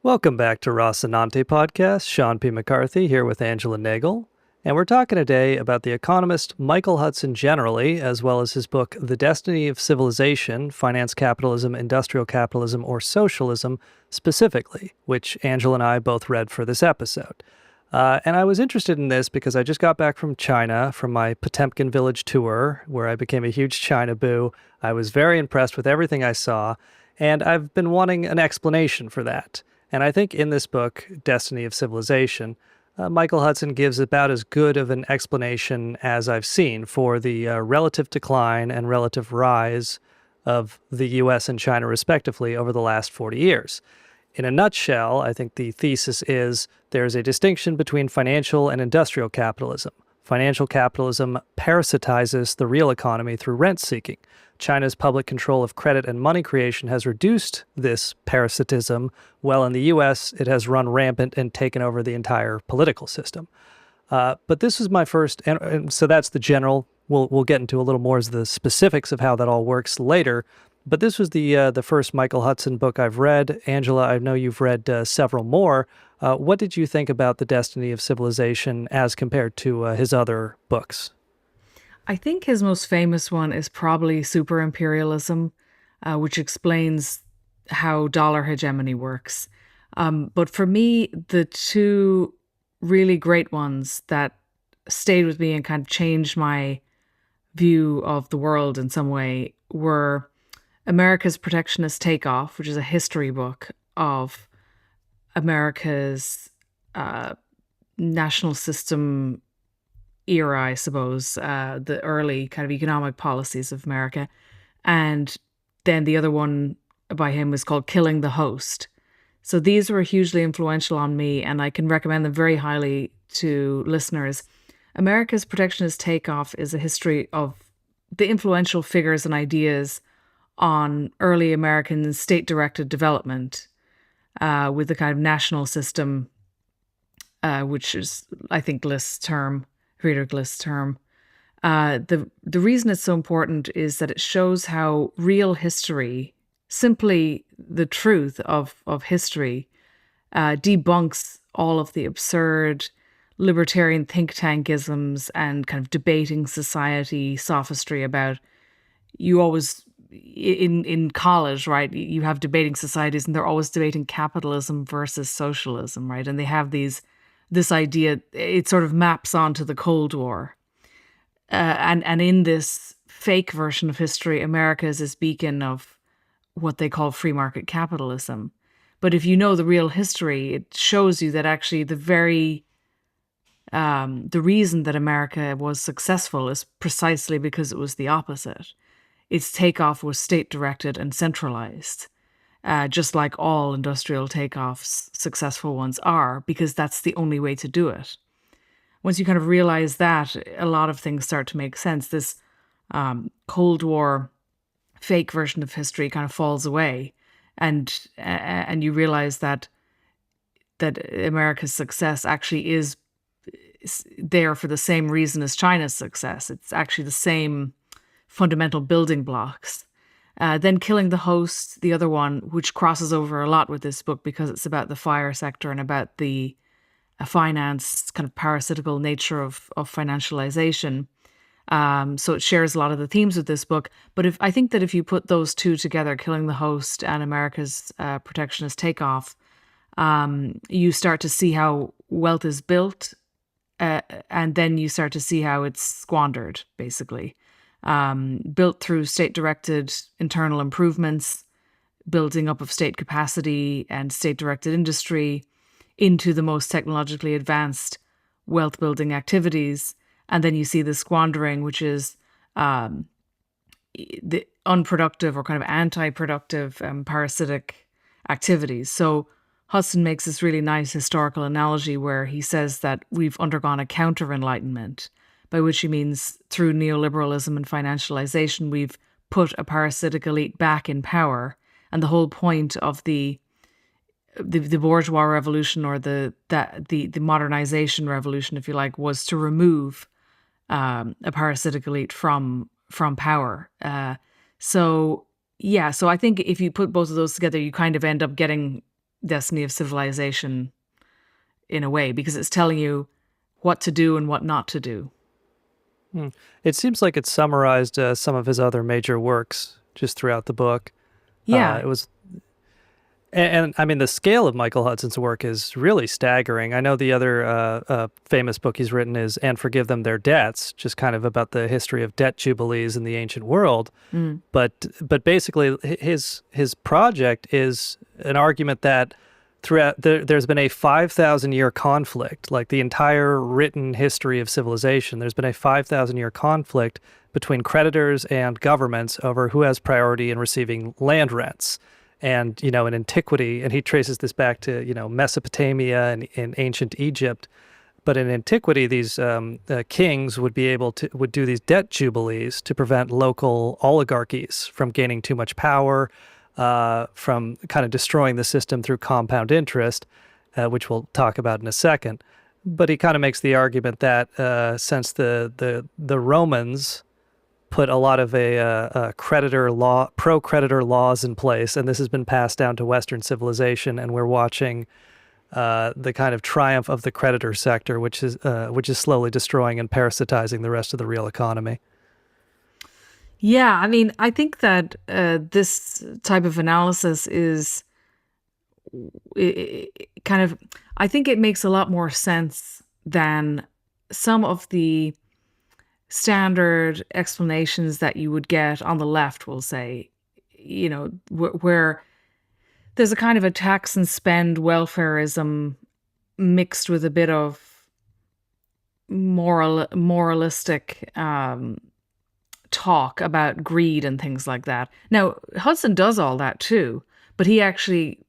Welcome back to Rocinante podcast. Sean P. McCarthy here with Angela Nagel. And we're talking today about the economist Michael Hudson generally, as well as his book, The Destiny of Civilization, Finance Capitalism, Industrial Capitalism, or Socialism specifically, which Angela and I both read for this episode. And I was interested in this because I just got back from China from my Potemkin village tour, where I became a huge China boo. I was very impressed with everything I saw, and I've been wanting an explanation for that. And I think in this book, Destiny of Civilization, Michael Hudson gives about as good of an explanation as I've seen for the relative decline and relative rise of the U.S. and China respectively over the last 40 years. In a nutshell, I think the thesis is there's a distinction between financial and industrial capitalism. Financial capitalism parasitizes the real economy through rent-seeking. China's public control of credit and money creation has reduced this parasitism, while in the U.S. it has run rampant and taken over the entire political system. But this is my first, and so that's the general. We'll get into a little more of the specifics of how that all works later. But this was the first Michael Hudson book I've read. Angela, I know you've read several more. What did you think about The Destiny of Civilization as compared to his other books? I think his most famous one is probably Super Imperialism, which explains how dollar hegemony works. But for me, the two really great ones that stayed with me and kind of changed my view of the world in some way were America's Protectionist Takeoff, which is a history book of America's national system era, I suppose, the early kind of economic policies of America. And then the other one by him was called Killing the Host. So these were hugely influential on me, and I can recommend them very highly to listeners. America's Protectionist Takeoff is a history of the influential figures and ideas on early American state-directed development with the kind of national system, which is, I think, Friedrich List's term. The reason it's so important is that it shows how real history, simply the truth of history, debunks all of the absurd libertarian think tankisms and kind of debating society sophistry about you always in college, right? You have debating societies and they're always debating capitalism versus socialism, right? And they have this idea, it sort of maps onto the Cold War. And in this fake version of history, America is this beacon of what they call free market capitalism. But if you know the real history, it shows you that actually the reason that America was successful is precisely because it was the opposite. Its takeoff was state-directed and centralized. Just like all industrial takeoffs, successful ones are, because that's the only way to do it. Once you kind of realize that, a lot of things start to make sense. This Cold War fake version of history kind of falls away, and you realize that America's success actually is there for the same reason as China's success. It's actually the same fundamental building blocks. Then Killing the Host, the other one, which crosses over a lot with this book because it's about the fire sector and about the finance, kind of parasitical nature of financialization. So it shares a lot of the themes with this book. But I think that if you put those two together, Killing the Host and America's Protectionist Takeoff, you start to see how wealth is built, and then you start to see how it's squandered, basically. Built through state-directed internal improvements, building up of state capacity and state-directed industry into the most technologically advanced wealth-building activities. And then you see the squandering, which is the unproductive or kind of anti-productive parasitic activities. So Hudson makes this really nice historical analogy where he says that we've undergone a counter-enlightenment, by which he means through neoliberalism and financialization, we've put a parasitic elite back in power. And the whole point of the bourgeois revolution, or the modernization revolution, if you like, was to remove a parasitic elite from power. So I think if you put both of those together, you kind of end up getting Destiny of Civilization in a way, because it's telling you what to do and what not to do. Hmm. It seems like it summarized some of his other major works just throughout the book. Yeah. It was, and I mean, the scale of Michael Hudson's work is really staggering. I know the other famous book he's written is "And Forgive Them Their Debts," just kind of about the history of debt jubilees in the ancient world. Mm. But basically, his project is an argument that throughout there's been a 5,000 year conflict, like the entire written history of civilization. There's been a 5,000 year conflict between creditors and governments over who has priority in receiving land rents. And, in antiquity, and he traces this back to, Mesopotamia and in ancient Egypt. But in antiquity, these kings would do these debt jubilees to prevent local oligarchies from gaining too much power, from kind of destroying the system through compound interest, which we'll talk about in a second. But he kind of makes the argument that since the Romans put a lot of pro-creditor laws in place, and this has been passed down to Western civilization, and we're watching the kind of triumph of the creditor sector, which is slowly destroying and parasitizing the rest of the real economy. Yeah, I mean, I think that this type of analysis is kind of, I think it makes a lot more sense than some of the standard explanations that you would get on the left, will say, where there's a kind of a tax and spend welfareism mixed with a bit of moralistic talk about greed and things like that. Now, Hudson does all that too, but he actually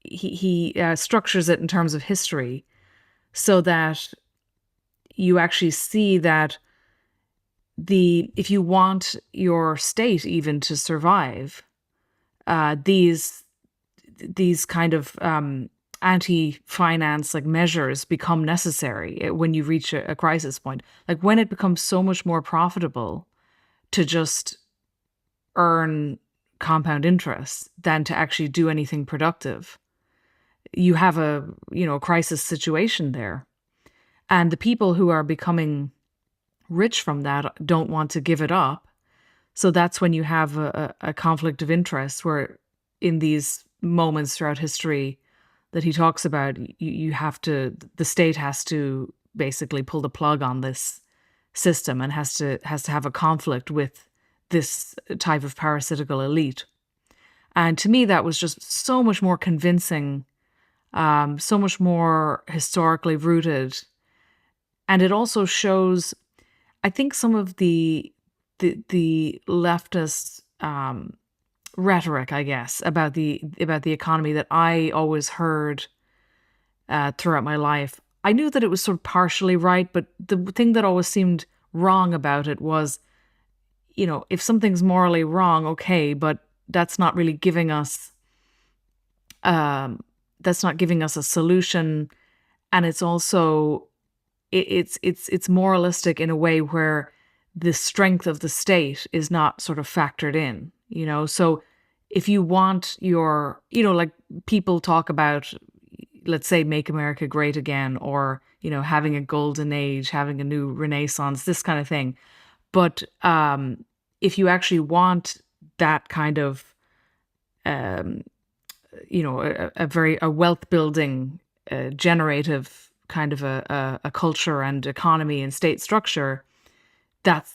he structures it in terms of history so that you actually see that if you want your state even to survive, these kind of anti-finance like measures become necessary when you reach a crisis point. Like when it becomes so much more profitable to just earn compound interest than to actually do anything productive, you have a crisis situation there. And the people who are becoming rich from that don't want to give it up. So that's when you have a conflict of interest, where in these moments throughout history that he talks about, the state has to basically pull the plug on this system and has to have a conflict with this type of parasitical elite. And to me, that was just so much more convincing, so much more historically rooted. And it also shows, I think, some of the leftist rhetoric, I guess, about the economy that I always heard throughout my life. I knew that it was sort of partially right, but the thing that always seemed wrong about it was, if something's morally wrong, okay, but that's not really giving us a solution, and it's also it's moralistic in a way where the strength of the state is not sort of factored in, So if you want your, like people talk about, let's say, make America great again, or, having a golden age, having a new renaissance, this kind of thing. But if you actually want that kind of, a wealth building, generative kind of a culture and economy and state structure,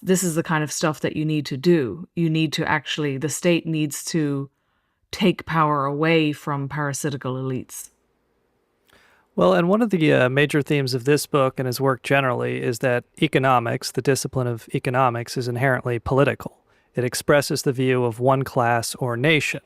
this is the kind of stuff that you need to do. You need to actually, the state needs to take power away from parasitical elites. Well, and one of the major themes of this book and his work generally is that economics, the discipline of economics, is inherently political. It expresses the view of one class or nation.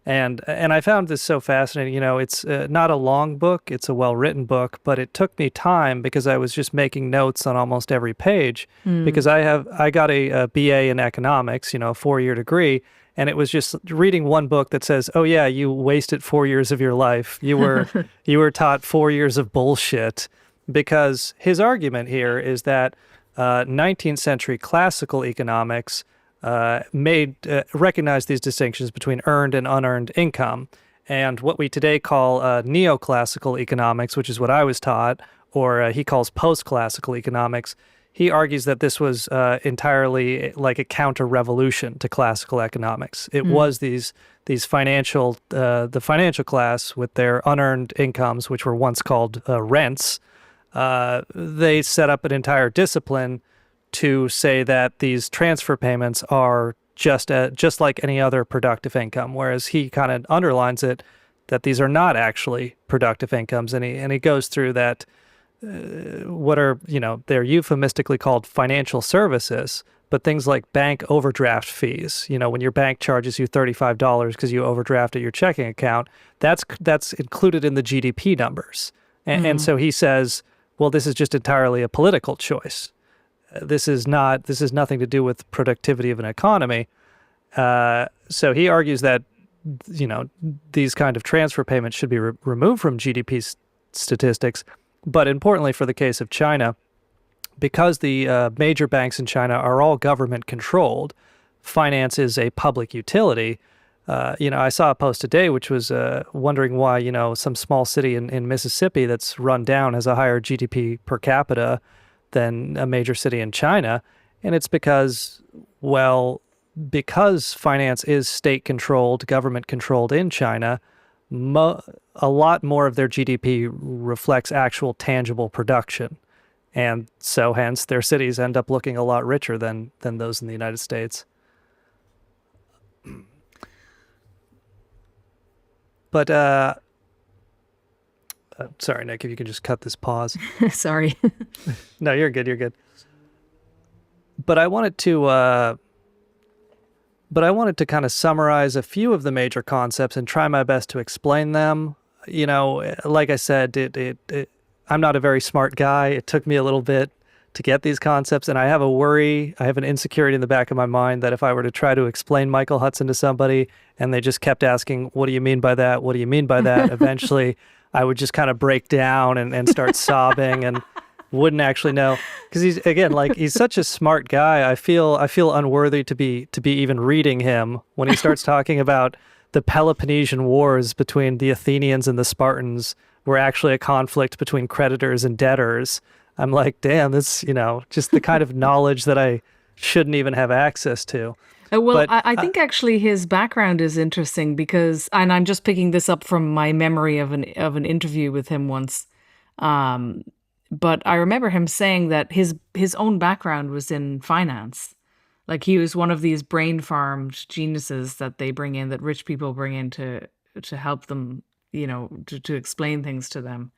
And I found this so fascinating. It's not a long book. It's a well-written book, but it took me time because I was just making notes on almost every page because I got a BA in economics, a 4-year degree, and it was just reading one book that says, "Oh yeah, you wasted 4 years of your life. You were taught 4 years of bullshit." Because his argument here is that 19th century classical economics recognized these distinctions between earned and unearned income. And what we today call neoclassical economics, which is what I was taught, or he calls post-classical economics, he argues that this was entirely like a counter-revolution to classical economics. It Mm. was these financial the financial class with their unearned incomes, which were once called rents. They set up an entire discipline to say that these transfer payments are just like any other productive income, whereas he kind of underlines it that these are not actually productive incomes, and he goes through that what are they're euphemistically called financial services, but things like bank overdraft fees. When your bank charges you $35 because you overdrafted your checking account, that's included in the GDP numbers, and Mm. so he says, well, this is just entirely a political choice. This is nothing to do with productivity of an economy. So he argues that these kind of transfer payments should be removed from GDP statistics. But importantly, for the case of China, because the major banks in China are all government controlled, finance is a public utility. I saw a post today which was wondering why some small city in Mississippi that's run down has a higher GDP per capita than a major city in China, and it's because finance is state controlled, government controlled in China. A lot more of their GDP reflects actual tangible production, and so hence their cities end up looking a lot richer than those in the United States. But sorry, Nick, if you can just cut this pause. Sorry. No, you're good. You're good. But I wanted to kind of summarize a few of the major concepts and try my best to explain them. Like I said, I'm not a very smart guy. It took me a little bit to get these concepts, and I have an insecurity in the back of my mind that if I were to try to explain Michael Hudson to somebody and they just kept asking, what do you mean by that? What do you mean by that? Eventually I would just kind of break down and start sobbing and wouldn't actually know, because he's such a smart guy. I feel unworthy to be even reading him when he starts talking about the Peloponnesian Wars between the Athenians and the Spartans were actually a conflict between creditors and debtors. I'm like, damn, this just the kind of knowledge that I shouldn't even have access to. Well, But I think actually his background is interesting because, and I'm just picking this up from my memory of an interview with him once. Um, but I remember him saying that his own background was in finance. Like he was one of these brain farmed geniuses that they bring in, that rich people bring in to help them, to explain things to them.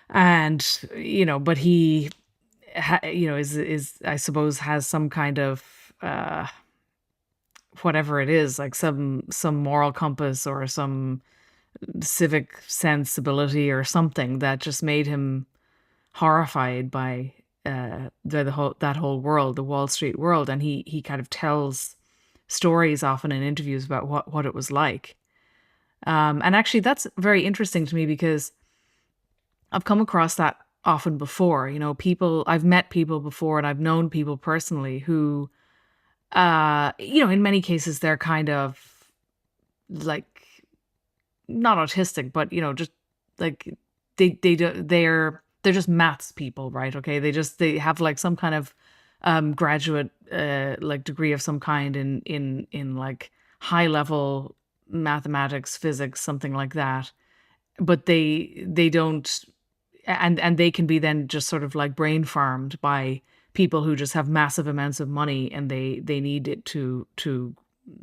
And but he, is I suppose has some kind of whatever it is, like some moral compass or some civic sensibility or something that just made him horrified by that whole world, the Wall Street world, and he kind of tells stories often in interviews about what it was like. And actually, that's very interesting to me because I've come across that often before. I've met people before, and I've known people personally who, in many cases, they're kind of like not autistic, but just like they're just maths people, right? Okay, they have like some kind of graduate like degree of some kind in like high level mathematics, physics, something like that. But they don't, and they can be then just sort of like brain farmed by people who just have massive amounts of money, and they need it to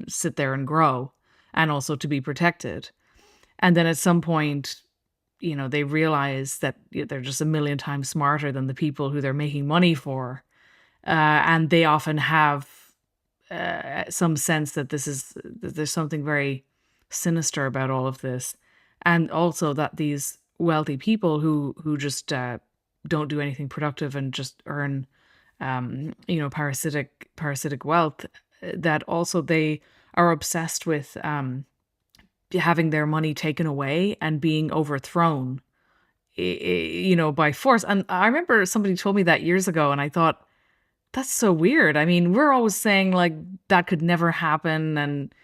sit there and grow, and also to be protected. And then at some point, they realize that they're just a million times smarter than the people who they're making money for. And they often have some sense that that there's something very sinister about all of this. And also that these wealthy people who just don't do anything productive and just earn, parasitic wealth, that also they are obsessed with having their money taken away and being overthrown, by force. And I remember somebody told me that years ago, and I thought, that's so weird. I mean, we're always saying like that could never happen, and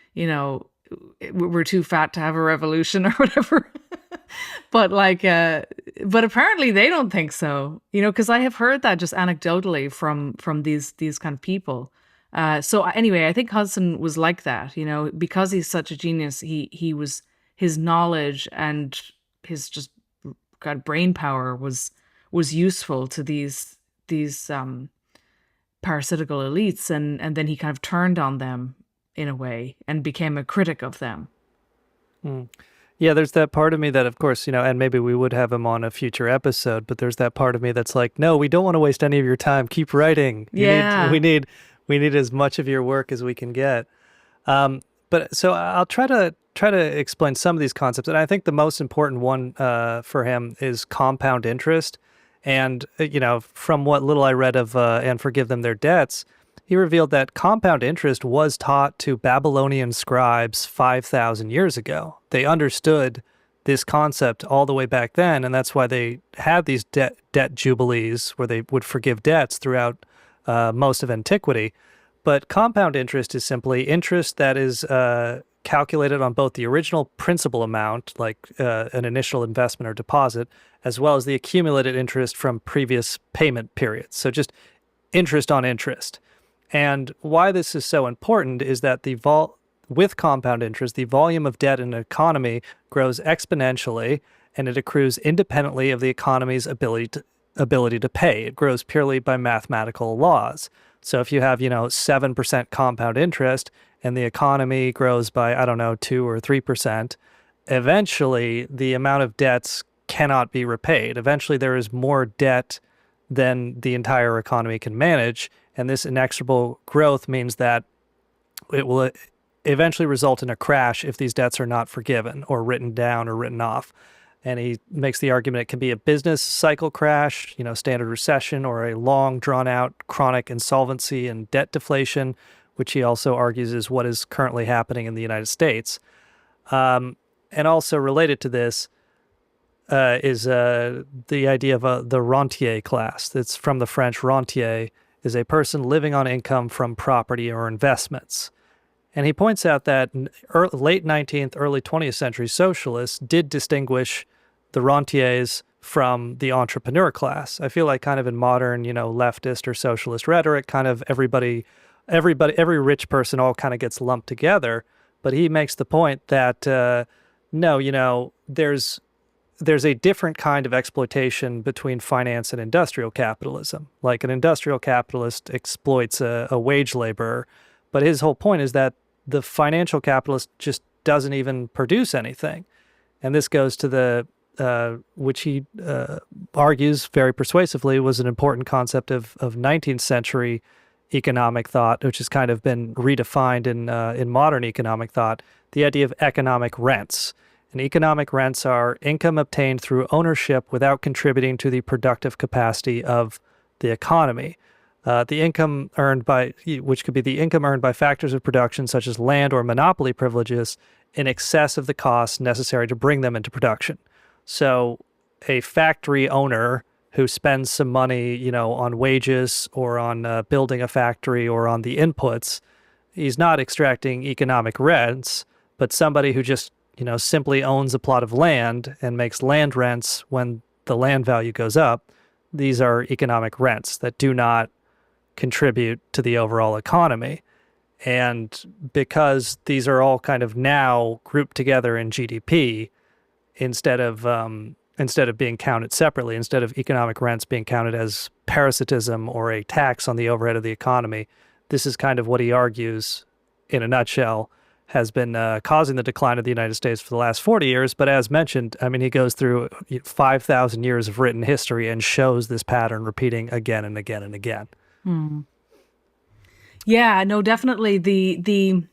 we're too fat to have a revolution or whatever. But but apparently they don't think so, because I have heard that just anecdotally from these kind of people. So anyway, I think Hudson was like that, because he's such a genius. His knowledge and his just kind of brain power was useful to these parasitical elites, and then he kind of turned on them in a way and became a critic of them. Mm. Yeah, there's that part of me that, of course, and maybe we would have him on a future episode, but there's that part of me that's like, no, we don't want to waste any of your time. Keep writing. Yeah. We need as much of your work as we can get. But so I'll try to explain some of these concepts, and I think the most important one for him is compound interest. And from what little I read of "And Forgive Them Their Debts," he revealed that compound interest was taught to Babylonian scribes 5,000 years ago. They understood this concept all the way back then, and that's why they had these debt jubilees where they would forgive debts throughout most of antiquity. But compound interest is simply interest that is calculated on both the original principal amount, like an initial investment or deposit, as well as the accumulated interest from previous payment periods. So just interest on interest. And why this is so important is that with compound interest, the volume of debt in an economy grows exponentially, and it accrues independently of the economy's ability to pay. It grows purely by mathematical laws. So if you have, 7% compound interest and the economy grows by, I don't know, 2 or 3%, eventually the amount of debts cannot be repaid. Eventually there is more debt than the entire economy can manage. And this inexorable growth means that it will eventually result in a crash if these debts are not forgiven or written down or written off. And he makes the argument it can be a business cycle crash, standard recession, or a long, drawn-out chronic insolvency and debt deflation, which he also argues is what is currently happening in the United States. And also related to this is the idea of the rentier class. That's from the French rentier, is a person living on income from property or investments. And he points out that late 19th, early 20th century socialists did distinguish the rentiers from the entrepreneur class. I feel like kind of in modern, leftist or socialist rhetoric, kind of every rich person all kind of gets lumped together. But he makes the point that, no, there's a different kind of exploitation between finance and industrial capitalism. Like an industrial capitalist exploits a wage laborer, but his whole point is that the financial capitalist just doesn't even produce anything. And this goes to which he argues very persuasively was an important concept of 19th century economic thought, which has kind of been redefined in modern economic thought, the idea of economic rents. And economic rents are income obtained through ownership without contributing to the productive capacity of the economy. The income earned which could be the income earned by factors of production such as land or monopoly privileges in excess of the costs necessary to bring them into production. So a factory owner who spends some money, on wages or on building a factory or on the inputs, he's not extracting economic rents, but somebody who just, simply owns a plot of land and makes land rents when the land value goes up, these are economic rents that do not contribute to the overall economy. And because these are all kind of now grouped together in GDP, instead of being counted separately, instead of economic rents being counted as parasitism or a tax on the overhead of the economy, this is kind of what he argues, in a nutshell, has been causing the decline of the United States for the last 40 years. But as mentioned, I mean, he goes through 5,000 years of written history and shows this pattern repeating again and again and again. Yeah, no, definitely. The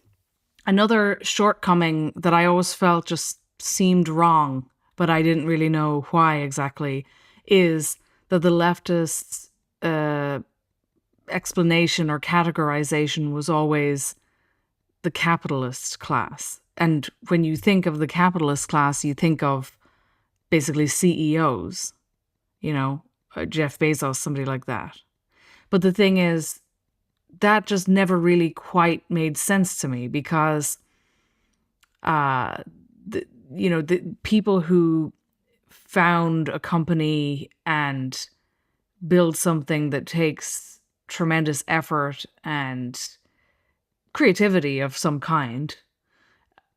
another shortcoming that I always felt just seemed wrong, but I didn't really know why exactly, is that the leftists' explanation or categorization was always the capitalist class. And when you think of the capitalist class, you think of basically CEOs, Jeff Bezos, somebody like that. But the thing is, that just never really quite made sense to me, because uh, the people who found a company and build something that takes tremendous effort and creativity of some kind,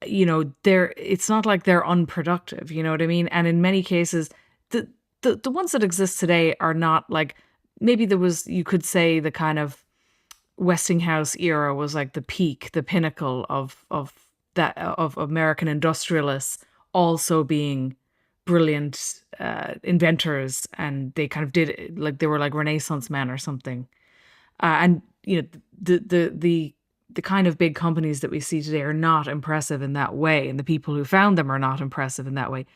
it's not like they're unproductive, you know what I mean? And in many cases, the the ones that exist today are not like, maybe there was, you could say, the kind of Westinghouse era was like the peak, the pinnacle of American industrialists also being brilliant inventors, and they kind of did it, like they were like Renaissance men or something. And the kind of big companies that we see today are not impressive in that way, and the people who found them are not impressive in that way.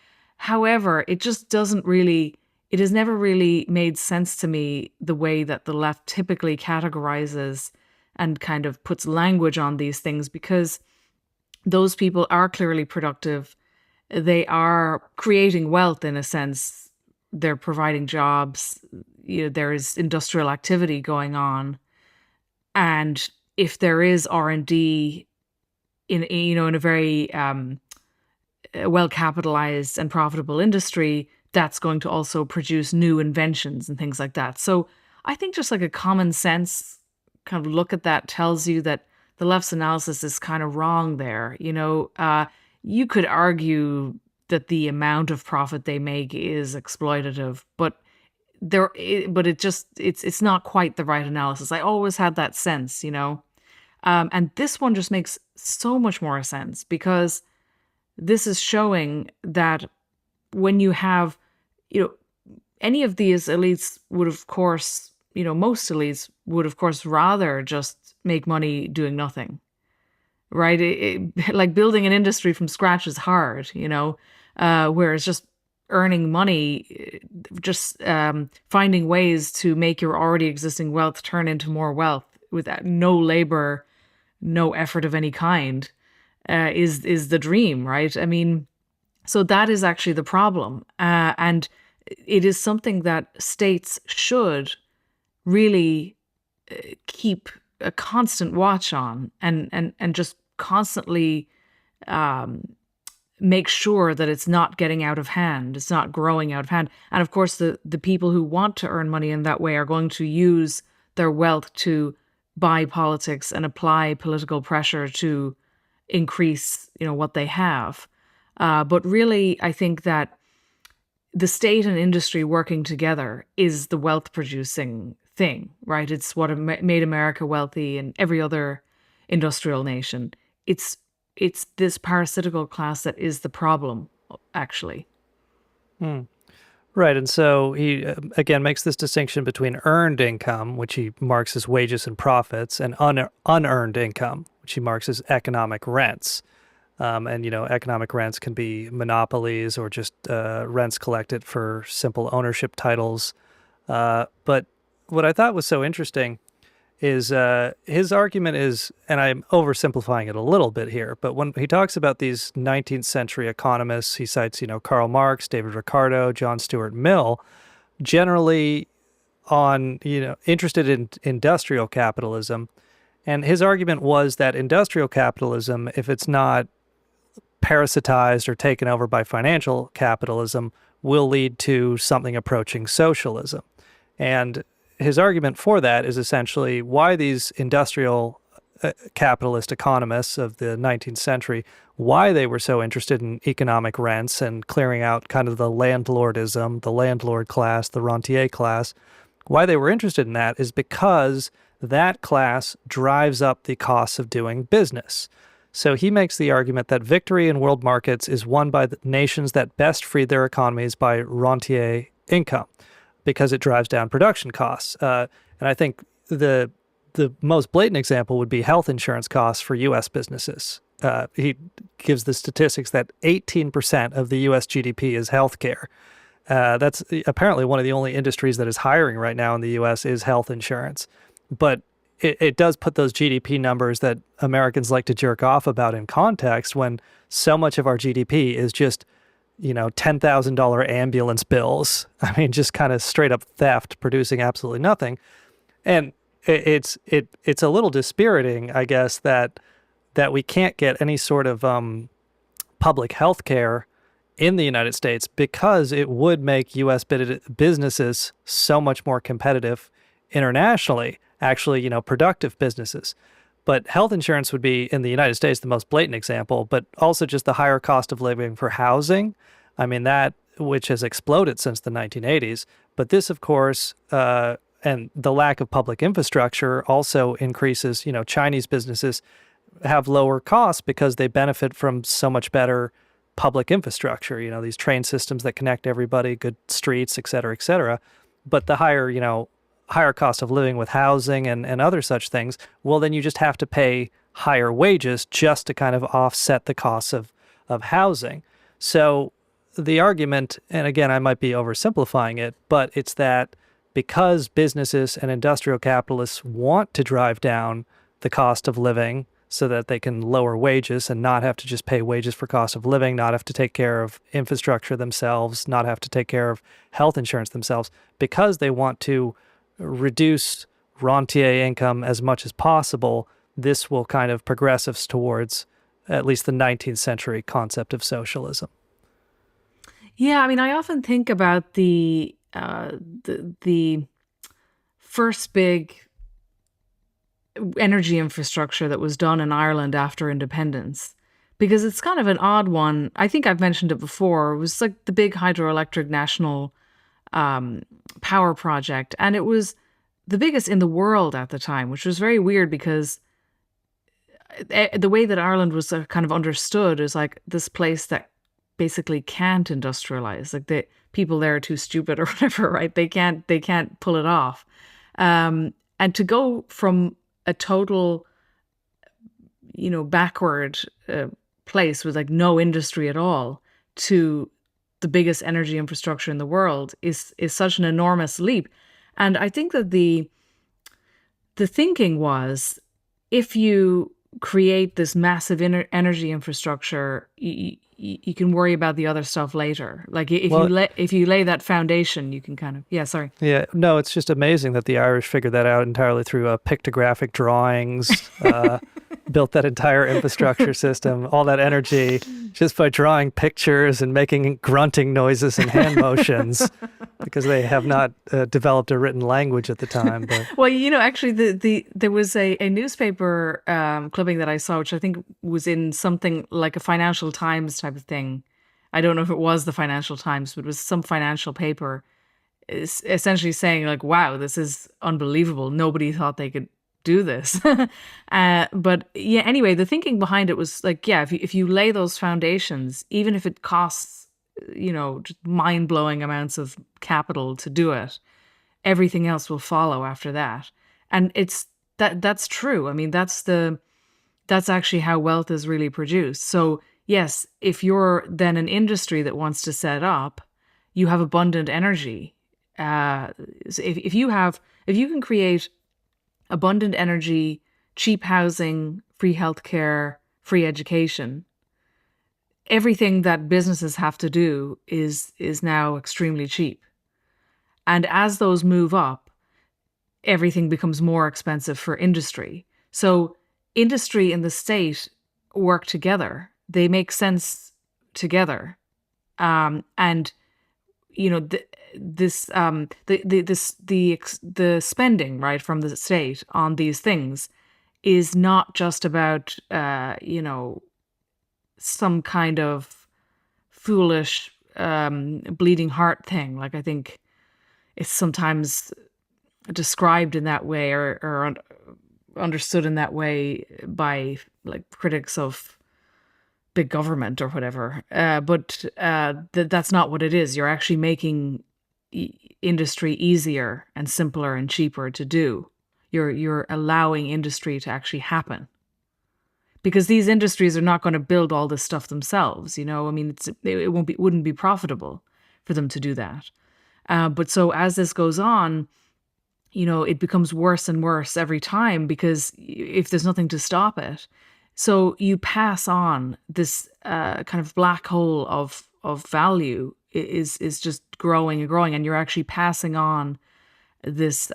However, it just doesn't really, it has never really made sense to me the way that the left typically categorizes and kind of puts language on these things, because those people are clearly productive. They are creating wealth in a sense. They're providing jobs. There is industrial activity going on. And if there is R&D in a very well capitalized and profitable industry, that's going to also produce new inventions and things like that. So I think just like a common sense kind of look at that tells you that the left's analysis is kind of wrong there. You could argue that the amount of profit they make is exploitative, but it's not quite the right analysis. I always had that sense. And this one just makes so much more sense, because this is showing that when you have, any of these elites would, of course, most elites would, of course, rather just make money doing nothing, right? Like building an industry from scratch is hard, whereas just earning money, just finding ways to make your already existing wealth turn into more wealth with no labor, no effort of any kind, is the dream, right? I mean, so that is actually the problem, and it is something that states should really keep a constant watch on, and just constantly make sure that it's not getting out of hand, it's not growing out of hand. And of course, the people who want to earn money in that way are going to use their wealth to buy politics and apply political pressure to increase, what they have. But really, I think that the state and industry working together is the wealth producing thing, right? It's what made America wealthy and every other industrial nation. It's this parasitical class that is the problem, actually. Hmm. Right. And so he, again, makes this distinction between earned income, which he marks as wages and profits, and unearned income, which he marks as economic rents. Economic rents can be monopolies or just rents collected for simple ownership titles. But what I thought was so interesting is his argument is, and I'm oversimplifying it a little bit here, but when he talks about these 19th century economists, he cites, Karl Marx, David Ricardo, John Stuart Mill, generally interested in industrial capitalism. And his argument was that industrial capitalism, if it's not parasitized or taken over by financial capitalism, will lead to something approaching socialism. And his argument for that is essentially why these industrial capitalist economists of the 19th century, why they were so interested in economic rents and clearing out kind of the landlordism, the landlord class, the rentier class. Why they were interested in that is because that class drives up the costs of doing business. So he makes the argument that victory in world markets is won by the nations that best freed their economies by rentier income, because it drives down production costs. And I think the most blatant example would be health insurance costs for U.S. businesses. He gives the statistics that 18% of the U.S. GDP is healthcare. That's apparently one of the only industries that is hiring right now in the U.S. is health insurance. But it does put those GDP numbers that Americans like to jerk off about in context, when so much of our GDP is just $10,000 ambulance bills. I mean, just kind of straight up theft, producing absolutely nothing. And it's a little dispiriting, I guess, that we can't get any sort of public health care in the United States because it would make U.S. businesses so much more competitive internationally, actually, productive businesses. But health insurance would be, in the United States, the most blatant example, but also just the higher cost of living for housing. I mean, that which has exploded since the 1980s. But this, of course, and the lack of public infrastructure also increases, Chinese businesses have lower costs because they benefit from so much better public infrastructure, these train systems that connect everybody, good streets, et cetera, et cetera. But the higher cost of living with housing and other such things, well, then you just have to pay higher wages just to kind of offset the costs of housing. So the argument, and again, I might be oversimplifying it, but it's that because businesses and industrial capitalists want to drive down the cost of living so that they can lower wages and not have to just pay wages for cost of living, not have to take care of infrastructure themselves, not have to take care of health insurance themselves, because they want to reduce rentier income as much as possible, this will kind of progress us towards at least the 19th century concept of socialism. Yeah, I mean, I often think about the first big energy infrastructure that was done in Ireland after independence, because it's kind of an odd one. I think I've mentioned it before. It was like the big hydroelectric national power project, and it was the biggest in the world at the time, which was very weird because the way that Ireland was kind of understood is like this place that basically can't industrialize. Like the people there are too stupid or whatever, right? They can't pull it off. And to go from a total, backward place with like no industry at all to the biggest energy infrastructure in the world is such an enormous leap. And I think that the thinking was, if you create this massive energy infrastructure, you can worry about the other stuff later. Like if you lay that foundation, you can kind of sorry. Yeah, no, it's just amazing that the Irish figured that out entirely through pictographic drawings, built that entire infrastructure system, all that energy, just by drawing pictures and making grunting noises and hand motions, because they have not developed a written language at the time. But well, actually, there was a newspaper clipping that I saw, which I think was in something like a Financial Times type of thing. I don't know if it was the Financial Times, but it was some financial paper, essentially saying like, "Wow, this is unbelievable. Nobody thought they could do this." But yeah, anyway, the thinking behind it was like, if you lay those foundations, even if it costs, just mind-blowing amounts of capital to do it, everything else will follow after that. And that's true. I mean, that's actually how wealth is really produced. So yes, if you're then an industry that wants to set up, you have abundant energy. So if you can create abundant energy, cheap housing, free healthcare, free education, everything that businesses have to do is now extremely cheap. And as those move up, everything becomes more expensive for industry. So industry and the state work together. They make sense together. And the spending, right, from the state on these things is not just about some kind of foolish bleeding heart thing. Like I think it's sometimes described in that way or understood in that way by like critics of big government or whatever. But that's not what it is. You're actually making industry easier and simpler and cheaper to do. You're allowing industry to actually happen. Because these industries are not going to build all this stuff themselves, I mean, it wouldn't be profitable for them to do that. But so as this goes on, it becomes worse and worse every time, because if there's nothing to stop it, so you pass on this kind of black hole of value is just growing and growing, and you're actually passing on this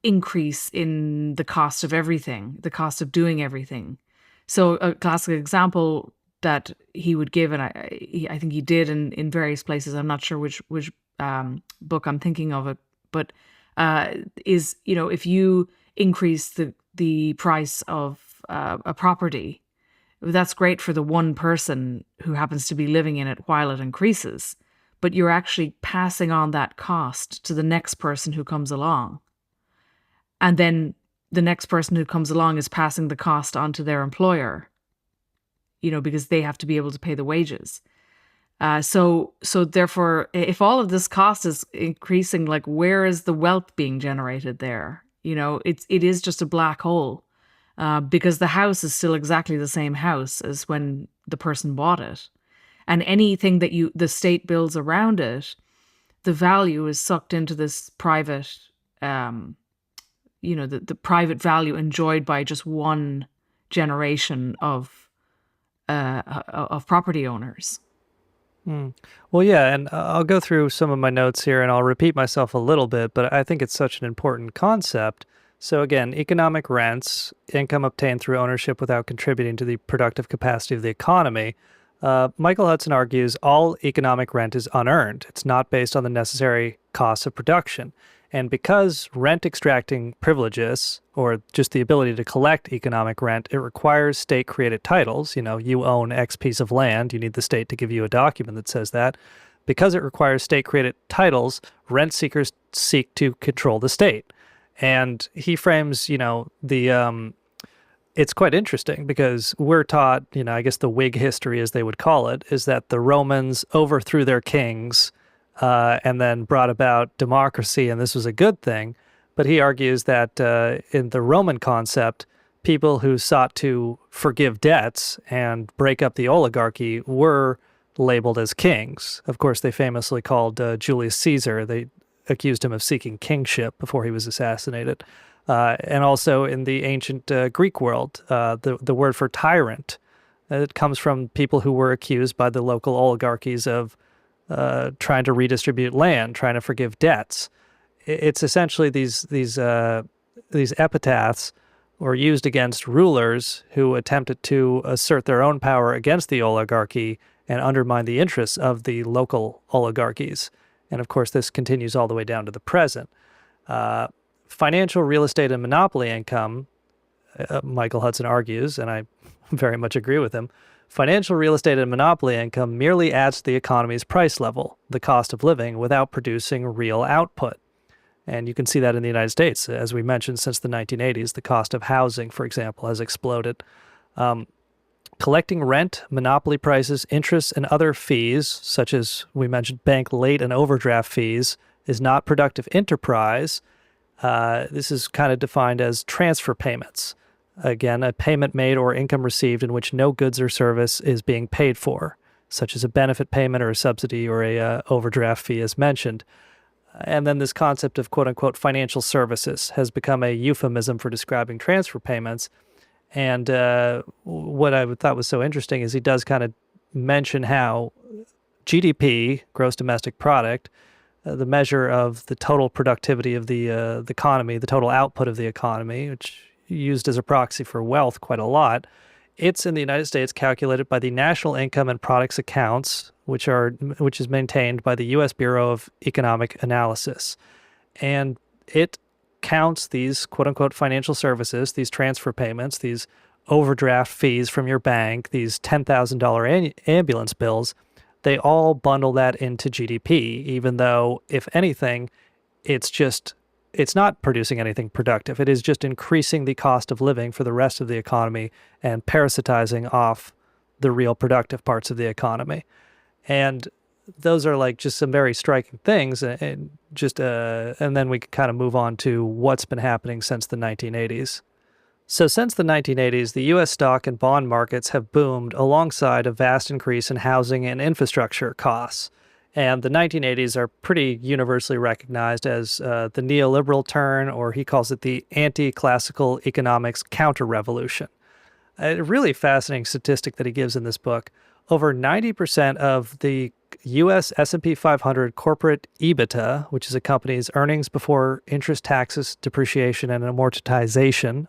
increase in the cost of everything, the cost of doing everything. So a classic example that he would give, and I think he did in various places. I'm not sure which book I'm thinking of it, but is, if you increase the price of a property, that's great for the one person who happens to be living in it while it increases, but you're actually passing on that cost to the next person who comes along, and then the next person who comes along is passing the cost on to their employer, because they have to be able to pay the wages. So therefore, if all of this cost is increasing, like, where is the wealth being generated there? It is just a black hole, because the house is still exactly the same house as when the person bought it. And anything that the state builds around it, the value is sucked into this private, the private value enjoyed by just one generation of property owners. Well, yeah, and I'll go through some of my notes here and I'll repeat myself a little bit, but I think it's such an important concept. So again, economic rents, income obtained through ownership without contributing to the productive capacity of the economy. Michael Hudson argues all economic rent is unearned. It's not based on the necessary costs of production. And because rent extracting privileges, or just the ability to collect economic rent, it requires state-created titles. You own X piece of land, you need the state to give you a document that says that. Because it requires state-created titles, rent seekers seek to control the state. And he frames, it's quite interesting because we're taught, I guess the Whig history, as they would call it, is that the Romans overthrew their kings and then brought about democracy, and this was a good thing. But he argues that in the Roman concept, people who sought to forgive debts and break up the oligarchy were labeled as kings. Of course, they famously called Julius Caesar. They accused him of seeking kingship before he was assassinated. And also in the ancient Greek world, the word for tyrant, it comes from people who were accused by the local oligarchies of trying to redistribute land, trying to forgive debts. It's essentially these epitaphs were used against rulers who attempted to assert their own power against the oligarchy and undermine the interests of the local oligarchies. And of course, this continues all the way down to the present. Financial, real estate, and monopoly income, Michael Hudson argues, and I very much agree with him, financial, real estate, and monopoly income merely adds to the economy's price level, the cost of living, without producing real output. And you can see that in the United States. As we mentioned, since the 1980s, the cost of housing, for example, has exploded. Collecting rent, monopoly prices, interest, and other fees, such as we mentioned bank late and overdraft fees, is not productive enterprise. This is kind of defined as transfer payments. Again, a payment made or income received in which no goods or service is being paid for, such as a benefit payment or a subsidy or a overdraft fee as mentioned. And then this concept of quote-unquote financial services has become a euphemism for describing transfer payments. And what I thought was so interesting is he does kind of mention how GDP, gross domestic product, the measure of the total productivity of the economy, the total output of the economy, which used as a proxy for wealth quite a lot, it's in the United States calculated by the National Income and Products Accounts, which is maintained by the U.S. Bureau of Economic Analysis. And it counts these quote-unquote financial services, these transfer payments, these overdraft fees from your bank, these $10,000 ambulance bills. They all bundle that into GDP, even though, if anything, it's not producing anything productive. It is just increasing the cost of living for the rest of the economy and parasitizing off the real productive parts of the economy. And those are like just some very striking things. And then we can kind of move on to what's been happening since the 1980s. So since the 1980s, the U.S. stock and bond markets have boomed alongside a vast increase in housing and infrastructure costs. And the 1980s are pretty universally recognized as the neoliberal turn, or he calls it the anti-classical economics counter-revolution. A really fascinating statistic that he gives in this book. Over 90% of the U.S. S&P 500 corporate EBITDA, which is a company's earnings before interest, taxes, depreciation, and amortization,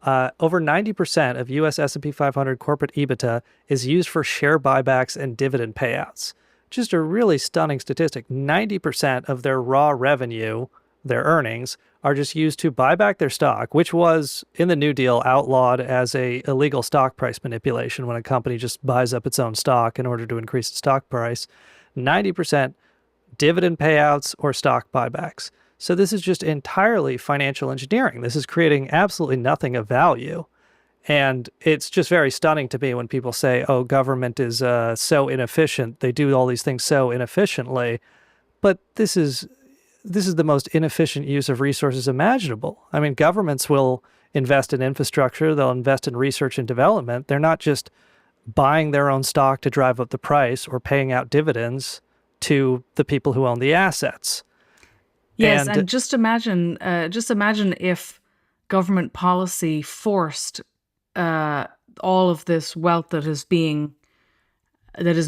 Over 90% of US S&P 500 corporate EBITDA is used for share buybacks and dividend payouts. Just a really stunning statistic. 90% of their raw revenue, their earnings, are just used to buy back their stock, which was in the New Deal outlawed as a illegal stock price manipulation when a company just buys up its own stock in order to increase its stock price. 90% dividend payouts or stock buybacks. So this is just entirely financial engineering. This is creating absolutely nothing of value. And it's just very stunning to me when people say, oh, government is so inefficient. They do all these things so inefficiently. But this is the most inefficient use of resources imaginable. I mean, governments will invest in infrastructure. They'll invest in research and development. They're not just buying their own stock to drive up the price or paying out dividends to the people who own the assets. Yes, And and just imagine if government policy forced uh, all of this wealth that is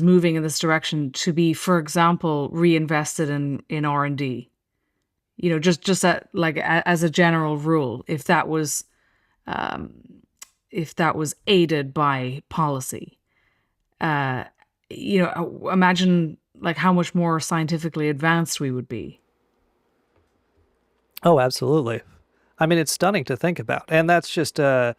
moving in this direction to be, for example, reinvested in R&D. Just as a general rule, um, if that was aided by policy, uh, imagine like how much more scientifically advanced we would be. oh, absolutely. I mean, it's stunning to think about. And that's just, I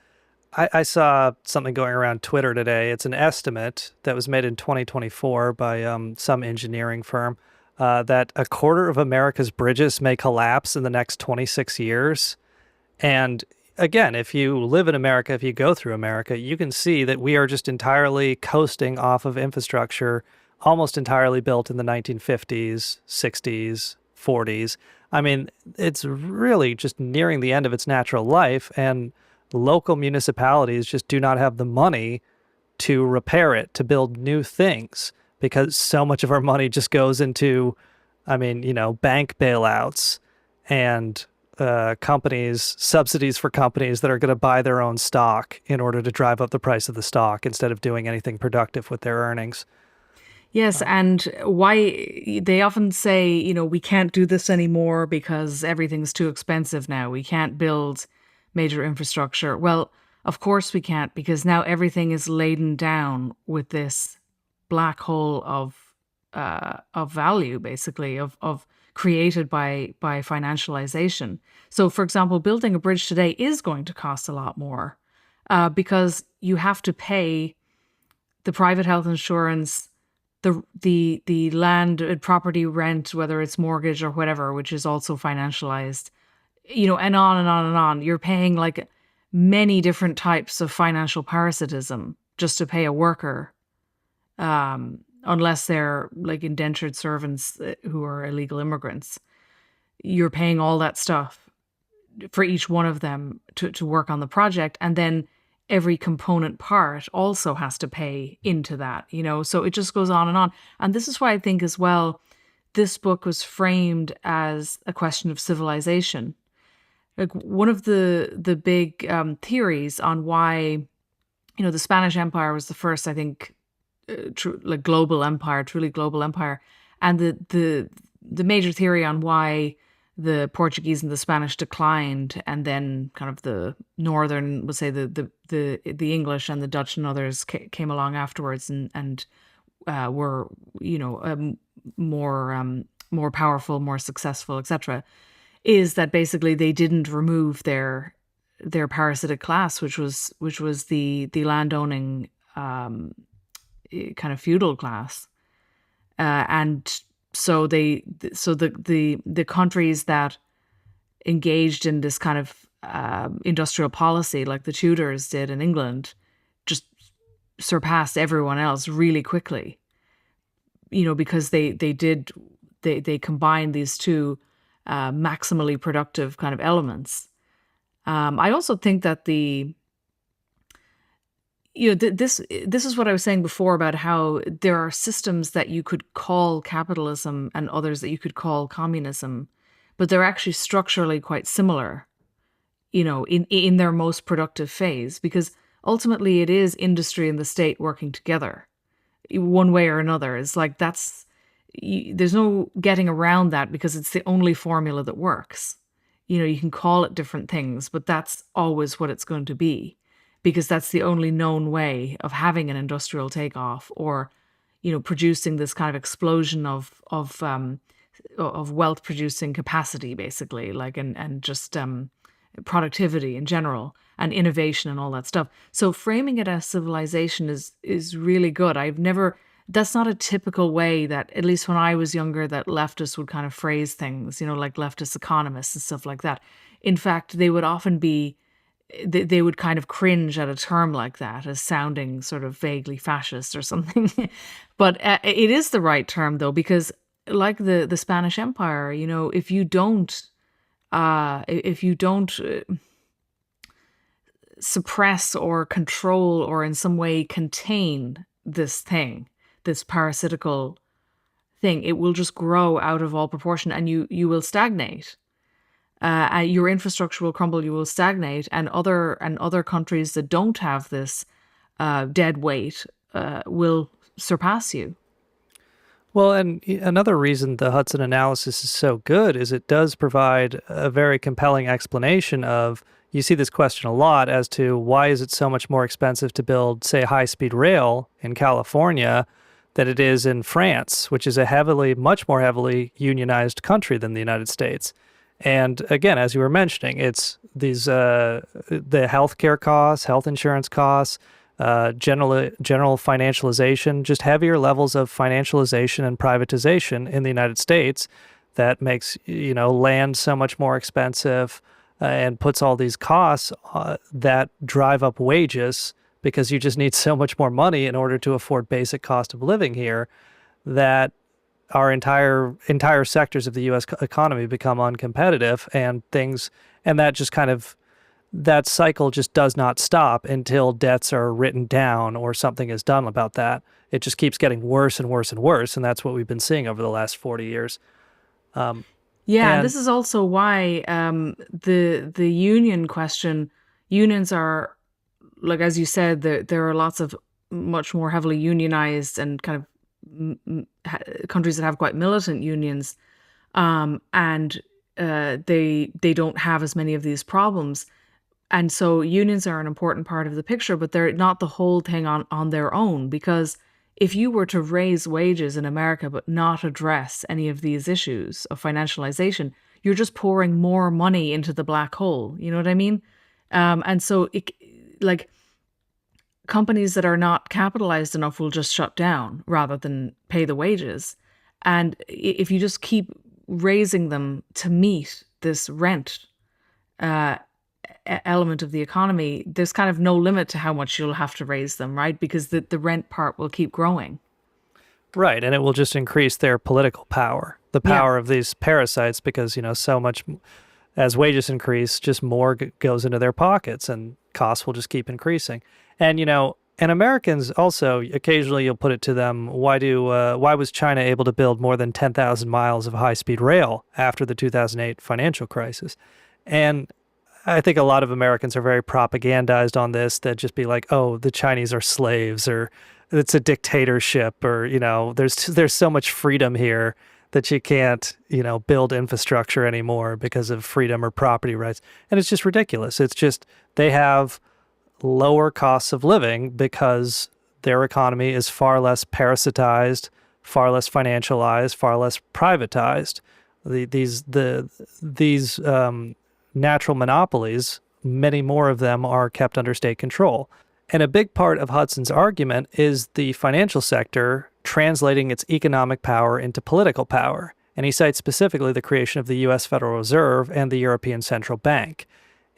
saw something going around Twitter today. It's an estimate that was made in 2024 by some engineering firm that a quarter of America's bridges may collapse in the next 26 years. And again, if you live in America, if you go through America, you can see that we are just entirely coasting off of infrastructure almost entirely built in the 1950s, 60s, 40s. I mean, it's really just nearing the end of its natural life, and local municipalities just do not have the money to repair it, to build new things, because so much of our money just goes into, I mean, bank bailouts and companies, subsidies for companies that are going to buy their own stock in order to drive up the price of the stock instead of doing anything productive with their earnings. Yes, and why they often say, we can't do this anymore because everything's too expensive now. We can't build major infrastructure. Well, of course we can't, because now everything is laden down with this black hole of value, basically, of created by financialization. So, for example, building a bridge today is going to cost a lot more because you have to pay the private health insurance, the land and property rent, whether it's mortgage or whatever, which is also financialized, and on and on and on. You're paying like many different types of financial parasitism just to pay a worker, unless they're like indentured servants who are illegal immigrants. You're paying all that stuff for each one of them to work on the project. And then every component part also has to pay into that, so it just goes on and on. And this is why I think as well, this book was framed as a question of civilization. Like one of the big theories on why, the Spanish Empire was the first, I think, like global empire, truly global empire. And the major theory on why the Portuguese and the Spanish declined, and then kind of the northern, would say the English and the Dutch and others came along afterwards and were more powerful, more successful, etc. Is that basically they didn't remove their parasitic class, which was the landowning kind of feudal class, and so the countries that engaged in this kind of industrial policy, like the Tudors did in England, just surpassed everyone else really quickly. Because they combined these two maximally productive kind of elements. I also think that this is what I was saying before about how there are systems that you could call capitalism and others that you could call communism, but they're actually structurally quite similar, in their most productive phase, because ultimately it is industry and the state working together one way or another. It's like there's no getting around that, because it's the only formula that works. You can call it different things, but that's always what it's going to be, because that's the only known way of having an industrial takeoff, or producing this kind of explosion of wealth producing capacity, basically, like, and just productivity in general and innovation and all that stuff. So framing it as civilization is really good. I've never That's not a typical way that, at least when I was younger, that leftists would kind of phrase things, like leftist economists and stuff like that. In fact, they would often be they would kind of cringe at a term like that as sounding sort of vaguely fascist or something. But it is the right term, though, because like the Spanish Empire, if you don't suppress or control or in some way contain this parasitical thing, it will just grow out of all proportion, and you will stagnate. Your infrastructure will crumble. You will stagnate, and other countries that don't have this dead weight will surpass you. Well, and another reason the Hudson analysis is so good is it does provide a very compelling explanation of, you see this question a lot as to why is it so much more expensive to build, say, high-speed rail in California than it is in France, which is a much more heavily unionized country than the United States. And again, as you were mentioning, it's the healthcare costs, health insurance costs, general financialization, just heavier levels of financialization and privatization in the United States that makes land so much more expensive, and puts all these costs that drive up wages, because you just need so much more money in order to afford basic cost of living here, that our entire sectors of the U.S. economy become uncompetitive, and that cycle just does not stop until debts are written down or something is done about that. It just keeps getting worse and worse and worse, and that's what we've been seeing over the last 40 years. Yeah, and And this is also why the union question. Unions are, like, as you said, there are lots of much more heavily unionized and kind of countries that have quite militant unions, and they don't have as many of these problems. And so unions are an important part of the picture, but they're not the whole thing on their own, because if you were to raise wages in America but not address any of these issues of financialization, you're just pouring more money into the black hole. You know what I mean? And so, like, companies that are not capitalized enough will just shut down rather than pay the wages. And if you just keep raising them to meet this rent uh, element of the economy, there's kind of no limit to how much you'll have to raise them, right? Because the rent part will keep growing. right, and it will just increase their political power, the Yeah. power of these parasites, because so much as wages increase, just more goes into their pockets, and costs will just keep increasing. And and Americans also, occasionally you'll put it to them, why was China able to build more than 10,000 miles of high-speed rail after the 2008 financial crisis? And I think a lot of Americans are very propagandized on this, that just be like, oh, the Chinese are slaves, or it's a dictatorship, or there's so much freedom here that you can't build infrastructure anymore because of freedom or property rights. And it's just ridiculous. It's just they have lower costs of living because their economy is far less parasitized, far less financialized, far less privatized. These natural monopolies, many more of them are kept under state control. And a big part of Hudson's argument is the financial sector translating its economic power into political power. And he cites specifically the creation of the U.S. Federal Reserve and the European Central Bank.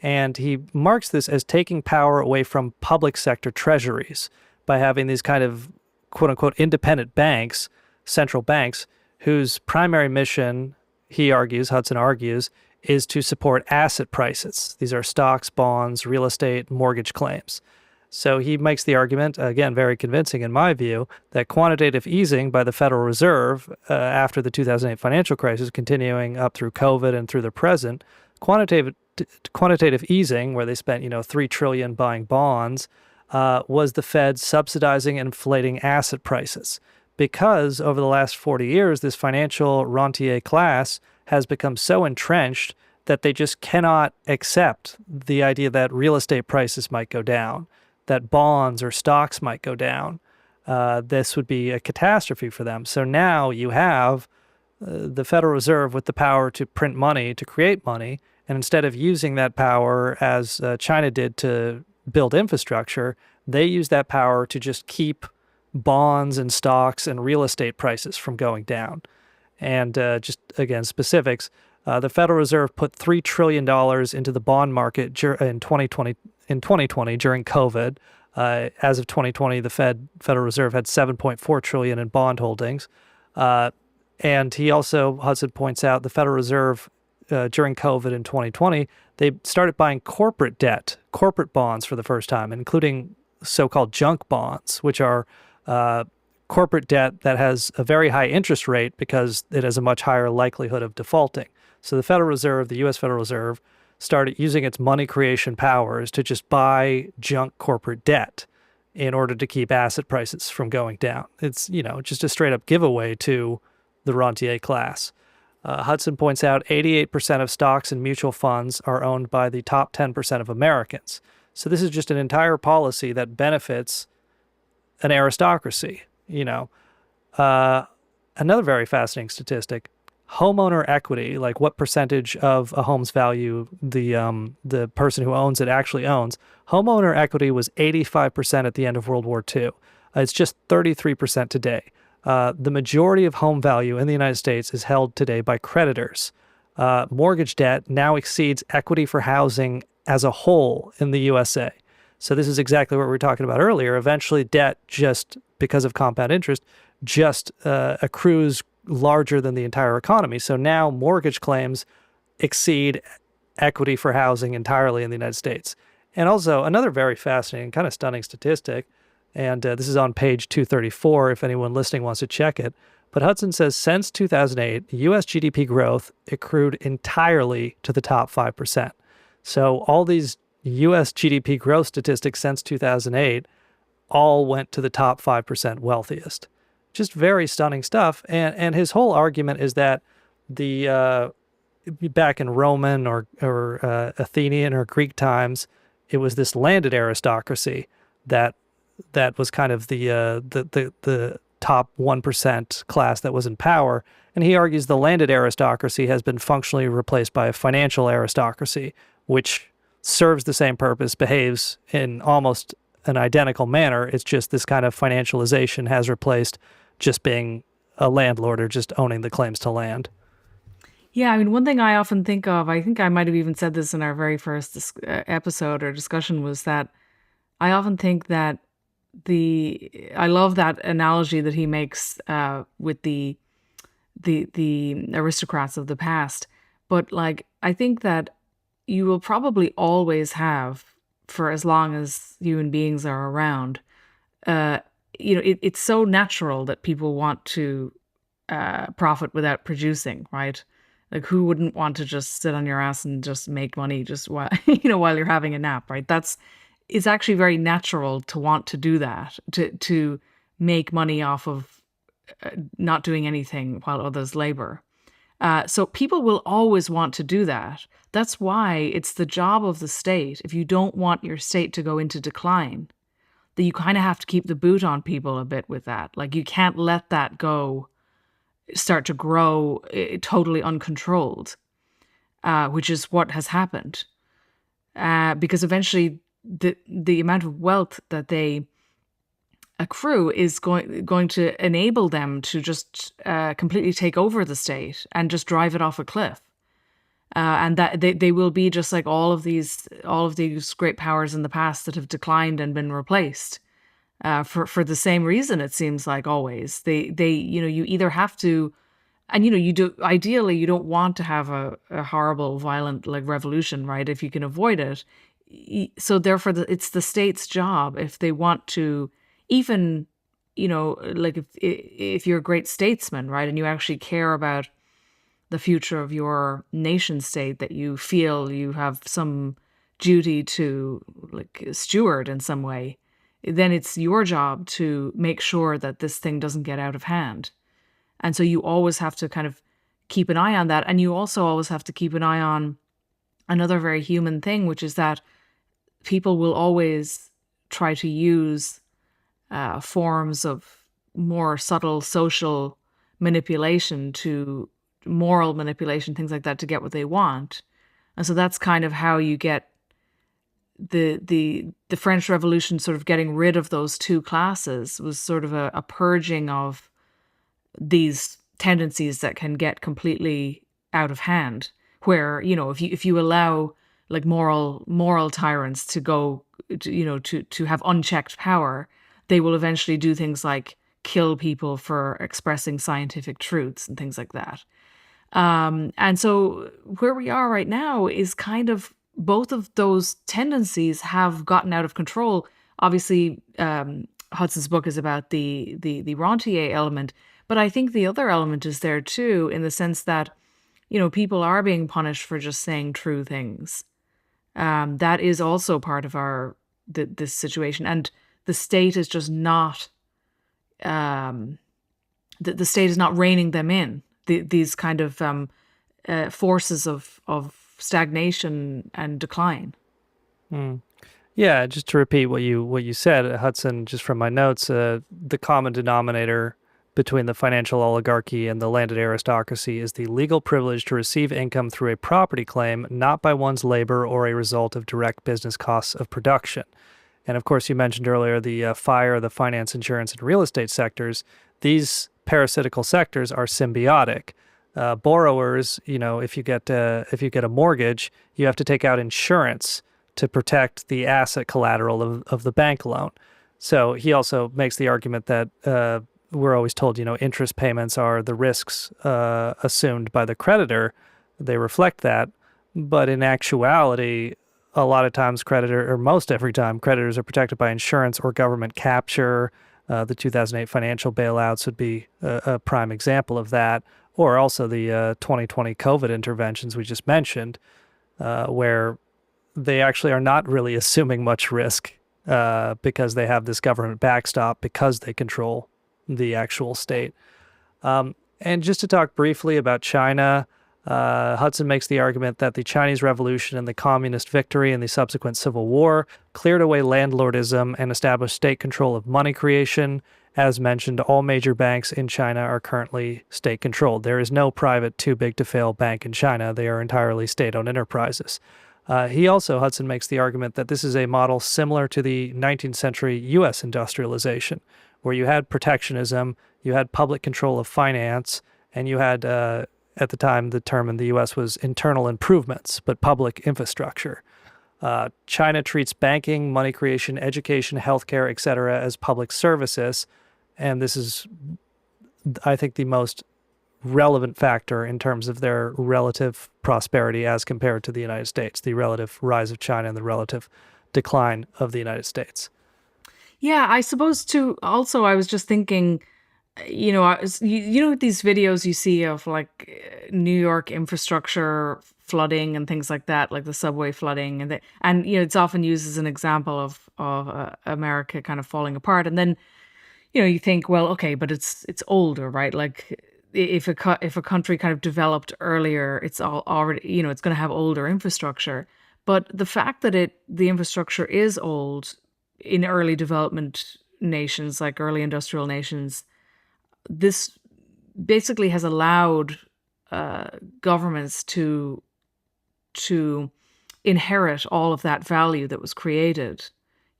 And he marks this as taking power away from public sector treasuries by having these kind of quote unquote independent banks, central banks, whose primary mission, Hudson argues, is to support asset prices. These are stocks, bonds, real estate, mortgage claims. So he makes the argument, again, very convincing in my view, that quantitative easing by the Federal Reserve after the 2008 financial crisis, continuing up through COVID and through the present, quantitative easing, where they spent $3 trillion buying bonds, was the Fed subsidizing and inflating asset prices. Because over the last 40 years, this financial rentier class has become so entrenched that they just cannot accept the idea that real estate prices might go down, that bonds or stocks might go down. This would be a catastrophe for them. So now you have the Federal Reserve with the power to print money, to create money, and instead of using that power as China did to build infrastructure, they use that power to just keep bonds and stocks and real estate prices from going down. And just again, specifics, the Federal Reserve put $3 trillion into the bond market in 2020 during COVID. As of 2020, the Federal Reserve had 7.4 trillion in bond holdings. And he also, Hudson points out, the Federal Reserve during COVID in 2020, they started buying corporate debt, corporate bonds for the first time, including so-called junk bonds, which are corporate debt that has a very high interest rate because it has a much higher likelihood of defaulting. So the Federal Reserve, the U.S. Federal Reserve, started using its money creation powers to just buy junk corporate debt in order to keep asset prices from going down. It's, just a straight up giveaway to the rentier class. Hudson points out 88% of stocks and mutual funds are owned by the top 10% of Americans. So this is just an entire policy that benefits an aristocracy. Another very fascinating statistic: homeowner equity, like what percentage of a home's value the person who owns it actually owns. Homeowner equity was 85% at the end of World War II. It's just 33% today. The majority of home value in the United States is held today by creditors. Mortgage debt now exceeds equity for housing as a whole in the USA. So this is exactly what we were talking about earlier. Eventually, debt, just because of compound interest, just accrues larger than the entire economy. So now mortgage claims exceed equity for housing entirely in the United States. And also another very fascinating, kind of stunning statistic, and this is on page 234 if anyone listening wants to check it. But Hudson says since 2008, U.S. GDP growth accrued entirely to the top 5%. So all these U.S. GDP growth statistics since 2008 all went to the top 5% wealthiest. Just very stunning stuff. And his whole argument is that the back in Roman or Athenian or Greek times, it was this landed aristocracy that was kind of the top 1% class that was in power. And he argues the landed aristocracy has been functionally replaced by a financial aristocracy, which serves the same purpose, behaves in almost an identical manner. It's just this kind of financialization has replaced just being a landlord or just owning the claims to land. Yeah, I mean, one thing I often think of, I think I might have even said this in our very first episode or discussion, was that I often think that I love that analogy that he makes with the aristocrats of the past. But like, I think that you will probably always have, for as long as human beings are around, it's so natural that people want to profit without producing, right? Like, who wouldn't want to just sit on your ass and just make money just while while you're having a nap, right? It's actually very natural to want to do that, to make money off of not doing anything while others labor. So people will always want to do that. That's why it's the job of the state, if you don't want your state to go into decline, that you kind of have to keep the boot on people a bit with that. Like, you can't let that start to grow totally uncontrolled, which is what has happened. Because eventually the amount of wealth that they accrue is going to enable them to just completely take over the state and just drive it off a cliff. And that they will be just like all of these great powers in the past that have declined and been replaced for the same reason. It seems like always you either have to, and you do, ideally you don't want to have a horrible violent like revolution, right, if you can avoid it. So therefore it's the state's job, if they want to, even like if you're a great statesman, right, and you actually care about the future of your nation state, that you feel you have some duty to like steward in some way, then it's your job to make sure that this thing doesn't get out of hand. And so you always have to kind of keep an eye on that. And you also always have to keep an eye on another very human thing, which is that people will always try to use forms of more subtle social manipulation to moral manipulation, things like that, to get what they want. And so that's kind of how you get the French Revolution sort of getting rid of those two classes was sort of a purging of these tendencies that can get completely out of hand. Where, you know, if you allow like moral tyrants to go, to have unchecked power, they will eventually do things like kill people for expressing scientific truths and things like that. And so where we are right now is kind of both of those tendencies have gotten out of control. Obviously, Hudson's book is about the rentier element, but I think the other element is there too, in the sense that, you know, people are being punished for just saying true things. That is also part of this situation, and the state is just not um, the state is not reining them in. These kind of forces of stagnation and decline. Hmm. Yeah, just to repeat what you said, Hudson, just from my notes, the common denominator between the financial oligarchy and the landed aristocracy is the legal privilege to receive income through a property claim, not by one's labor or a result of direct business costs of production. And of course, you mentioned earlier the fire, the finance, insurance, and real estate sectors. These parasitical sectors are symbiotic. Borrowers, you know, if you get a mortgage, you have to take out insurance to protect the asset collateral of the bank loan. So he also makes the argument that we're always told, you know, interest payments are the risks assumed by the creditor. They reflect that. But in actuality, a lot of times or most every time, creditors are protected by insurance or government capture. The 2008 financial bailouts would be a prime example of that, or also the 2020 COVID interventions we just mentioned, where they actually are not really assuming much risk because they have this government backstop because they control the actual state. And just to talk briefly about China, Hudson makes the argument that the Chinese Revolution and the communist victory and the subsequent civil war cleared away landlordism and established state control of money creation. As mentioned, all major banks in China are currently state-controlled. There is no private too-big-to-fail bank in China. They are entirely state-owned enterprises. Hudson makes the argument that this is a model similar to the 19th century U.S. industrialization, where you had protectionism, you had public control of finance, and you had, at the time, the term in the U.S. was internal improvements, but public infrastructure. China treats banking, money creation, education, healthcare, etc. as public services, and this is, I think, the most relevant factor in terms of their relative prosperity as compared to the United States, the relative rise of China and the relative decline of the United States. Yeah, I suppose too. Also, I was just thinking, you know these videos you see of like New York infrastructure flooding and things like that, like the subway flooding, and you know it's often used as an example of America kind of falling apart. And then you think, well, okay, but it's older, right? Like if a country kind of developed earlier, it's already it's going to have older infrastructure. But the fact that the infrastructure is old in early development nations, like early industrial nations, this basically has allowed governments to inherit all of that value that was created,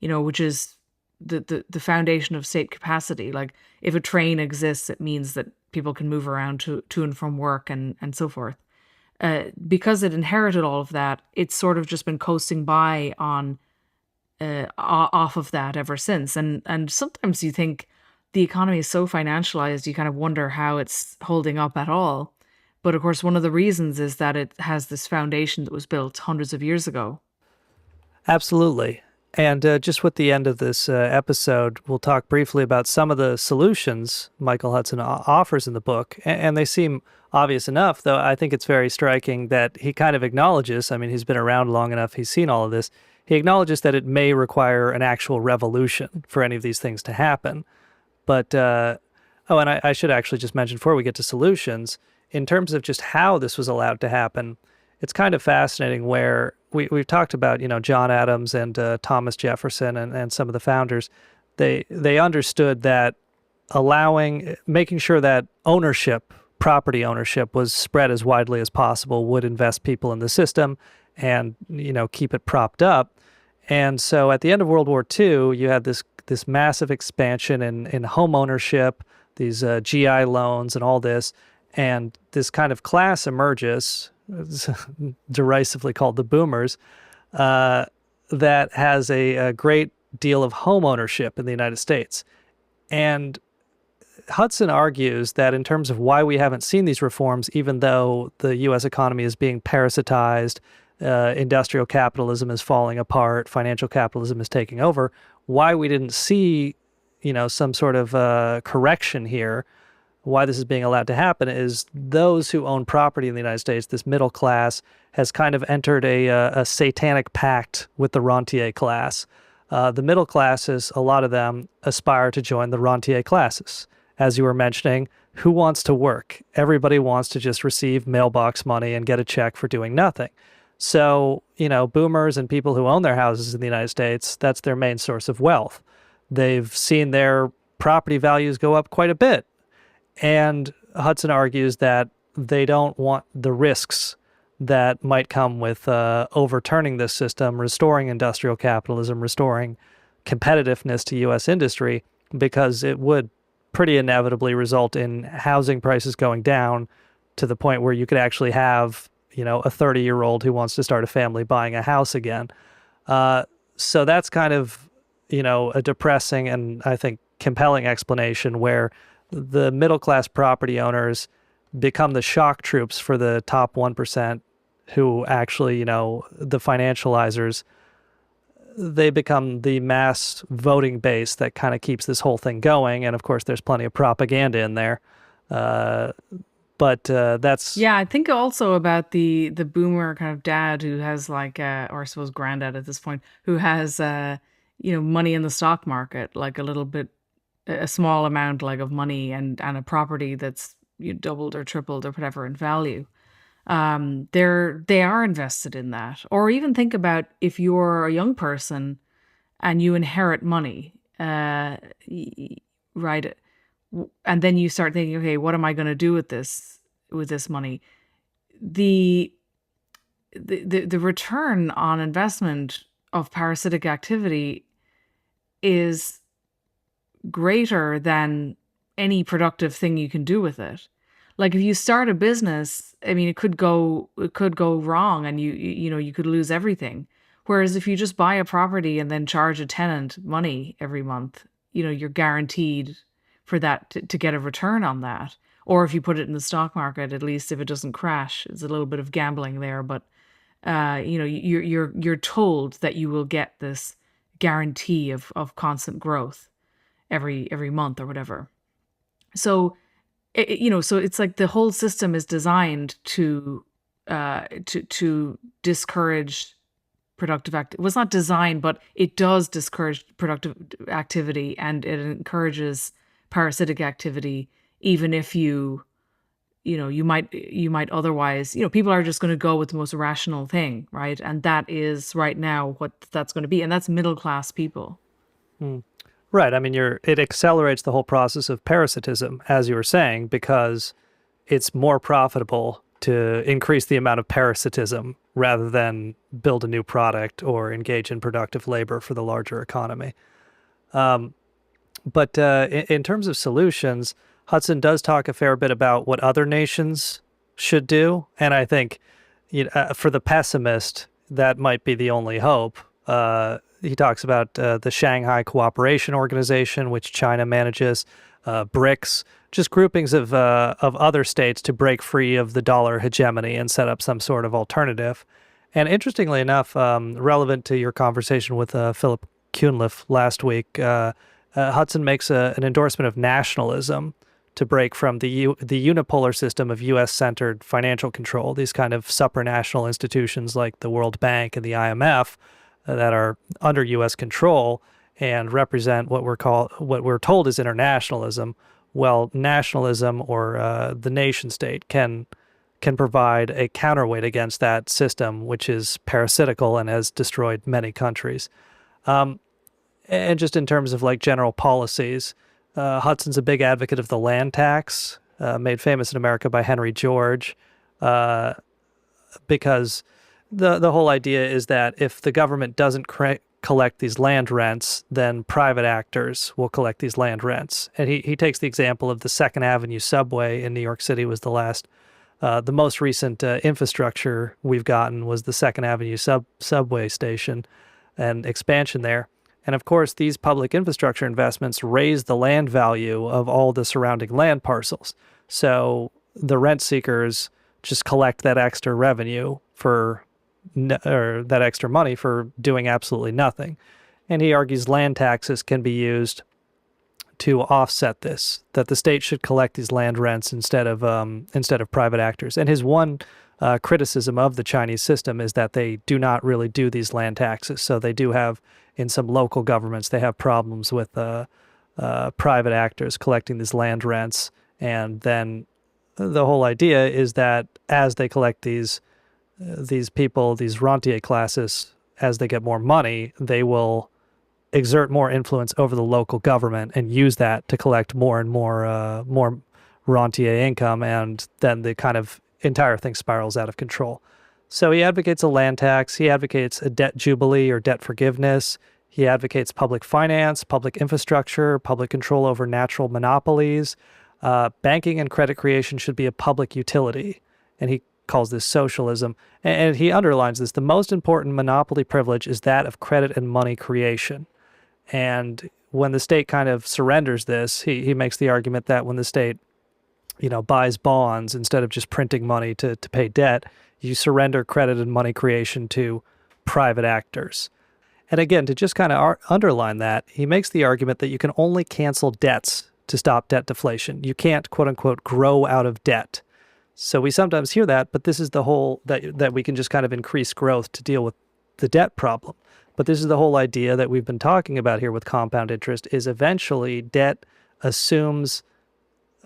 which is the foundation of state capacity. Like if a train exists, it means that people can move around to and from work and so forth. Because it inherited all of that, it's sort of just been coasting by on off of that ever since. And sometimes you think the economy is so financialized, you kind of wonder how it's holding up at all. But of course, one of the reasons is that it has this foundation that was built hundreds of years ago. Absolutely. And just with the end of this episode, we'll talk briefly about some of the solutions Michael Hudson offers in the book. And they seem obvious enough, though I think it's very striking that he kind of acknowledges, I mean, he's been around long enough, he's seen all of this. He acknowledges that it may require an actual revolution for any of these things to happen. But, and I should actually just mention before we get to solutions, in terms of just how this was allowed to happen, it's kind of fascinating where we've talked about, John Adams and Thomas Jefferson and some of the founders. They understood that making sure that property ownership was spread as widely as possible would invest people in the system and, keep it propped up. And so at the end of World War II, you had this massive expansion in home ownership, these GI loans and all this, and this kind of class emerges, derisively called the boomers, that has a great deal of home ownership in the United States. And Hudson argues that in terms of why we haven't seen these reforms, even though the U.S. economy is being parasitized, industrial capitalism is falling apart, financial capitalism is taking over, why we didn't see, some sort of correction here, why this is being allowed to happen is those who own property in the United States, this middle class, has kind of entered a satanic pact with the rentier class. The middle classes, a lot of them aspire to join the rentier classes. As you were mentioning, who wants to work? Everybody wants to just receive mailbox money and get a check for doing nothing. So, boomers and people who own their houses in the United States, that's their main source of wealth. They've seen their property values go up quite a bit. And Hudson argues that they don't want the risks that might come with overturning this system, restoring industrial capitalism, restoring competitiveness to U.S. industry, because it would pretty inevitably result in housing prices going down to the point where you could actually have, a 30-year-old who wants to start a family buying a house again. So that's kind of, a depressing and I think compelling explanation where the middle-class property owners become the shock troops for the top 1% who actually, the financializers, they become the mass voting base that kind of keeps this whole thing going. And of course, there's plenty of propaganda in there. But that's... Yeah, I think also about the boomer kind of dad who has like, or I suppose granddad at this point, who has, money in the stock market, like a small amount like of money and a property that's doubled or tripled or whatever in value. They are invested in that. Or even think about if you're a young person and you inherit money, right? And then you start thinking, okay, what am I going to do with this money? The return on investment of parasitic activity is greater than any productive thing you can do with it. Like if you start a business, I mean, it could go wrong and you could lose everything. Whereas if you just buy a property and then charge a tenant money every month, you're guaranteed for that to get a return on that. Or if you put it in the stock market, at least if it doesn't crash, it's a little bit of gambling there. But you're told that you will get this guarantee of constant growth every month or whatever. So so it's like the whole system is designed to discourage productive activity. Well, it's not designed, but it does discourage productive activity, and it encourages parasitic activity. Even if you might otherwise, people are just going to go with the most rational thing, right? And that is right now what that's going to be, and that's middle class people. Hmm. Right. I mean, it accelerates the whole process of parasitism, as you were saying, because it's more profitable to increase the amount of parasitism rather than build a new product or engage in productive labor for the larger economy. But in terms of solutions, Hudson does talk a fair bit about what other nations should do. And I think for the pessimist, that might be the only hope. He talks about the Shanghai Cooperation Organization, which China manages, BRICS, just groupings of other states to break free of the dollar hegemony and set up some sort of alternative. And interestingly enough, relevant to your conversation with Philip Cunliffe last week, Hudson makes an endorsement of nationalism to break from the unipolar system of U.S.-centered financial control, these kind of supranational institutions like the World Bank and the IMF that are under U.S. control and represent what we're told is internationalism. Well, nationalism or the nation state can can provide a counterweight against that system, which is parasitical and has destroyed many countries. And just in terms of like general policies, Hudson's a big advocate of the land tax, made famous in America by Henry George, uh, because the whole idea is that if the government doesn't collect these land rents, then private actors will collect these land rents. And he takes the example of the Second Avenue subway in New York City was the most recent infrastructure we've gotten was the Second Avenue subway station and expansion there. And of course, these public infrastructure investments raise the land value of all the surrounding land parcels. So the rent seekers just collect that extra revenue or that extra money for doing absolutely nothing. And he argues land taxes can be used to offset this, that the state should collect these land rents instead of private actors. And his one criticism of the Chinese system is that they do not really do these land taxes. So they do have, in some local governments, they have problems with private actors collecting these land rents. And then the whole idea is that as they collect these people, these rentier classes, as they get more money, they will exert more influence over the local government and use that to collect more and more rentier income, and then the kind of entire thing spirals out of control. So he advocates a land tax. He advocates a debt jubilee or debt forgiveness. He advocates public finance, public infrastructure, public control over natural monopolies. Banking and credit creation should be a public utility, and he calls this socialism. And he underlines this. The most important monopoly privilege is that of credit and money creation. And when the state kind of surrenders this, he makes the argument that when the state, buys bonds instead of just printing money to pay debt, you surrender credit and money creation to private actors. And again, to just kind of underline that, he makes the argument that you can only cancel debts to stop debt deflation. You can't, quote unquote, grow out of debt. So we sometimes hear that, but this is the whole, that we can just kind of increase growth to deal with the debt problem. But this is the whole idea that we've been talking about here with compound interest, is eventually debt assumes,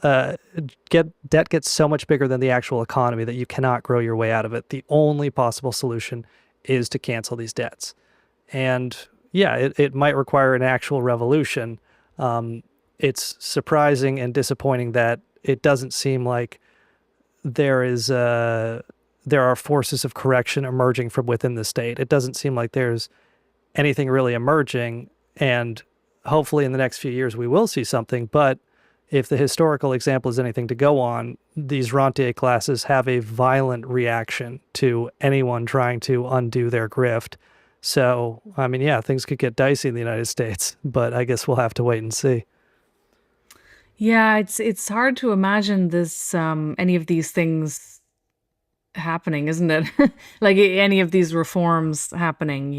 debt gets so much bigger than the actual economy that you cannot grow your way out of it. The only possible solution is to cancel these debts. And yeah, it might require an actual revolution. It's surprising and disappointing that it doesn't seem like there are forces of correction emerging from within the state. It doesn't seem like there's anything really emerging, and hopefully in the next few years we will see something. But if the historical example is anything to go on, these rentier classes have a violent reaction to anyone trying to undo their grift. So, I mean, yeah, things could get dicey in the United States, but I guess we'll have to wait and see. Yeah, it's hard to imagine this any of these things happening, isn't it? Like any of these reforms happening.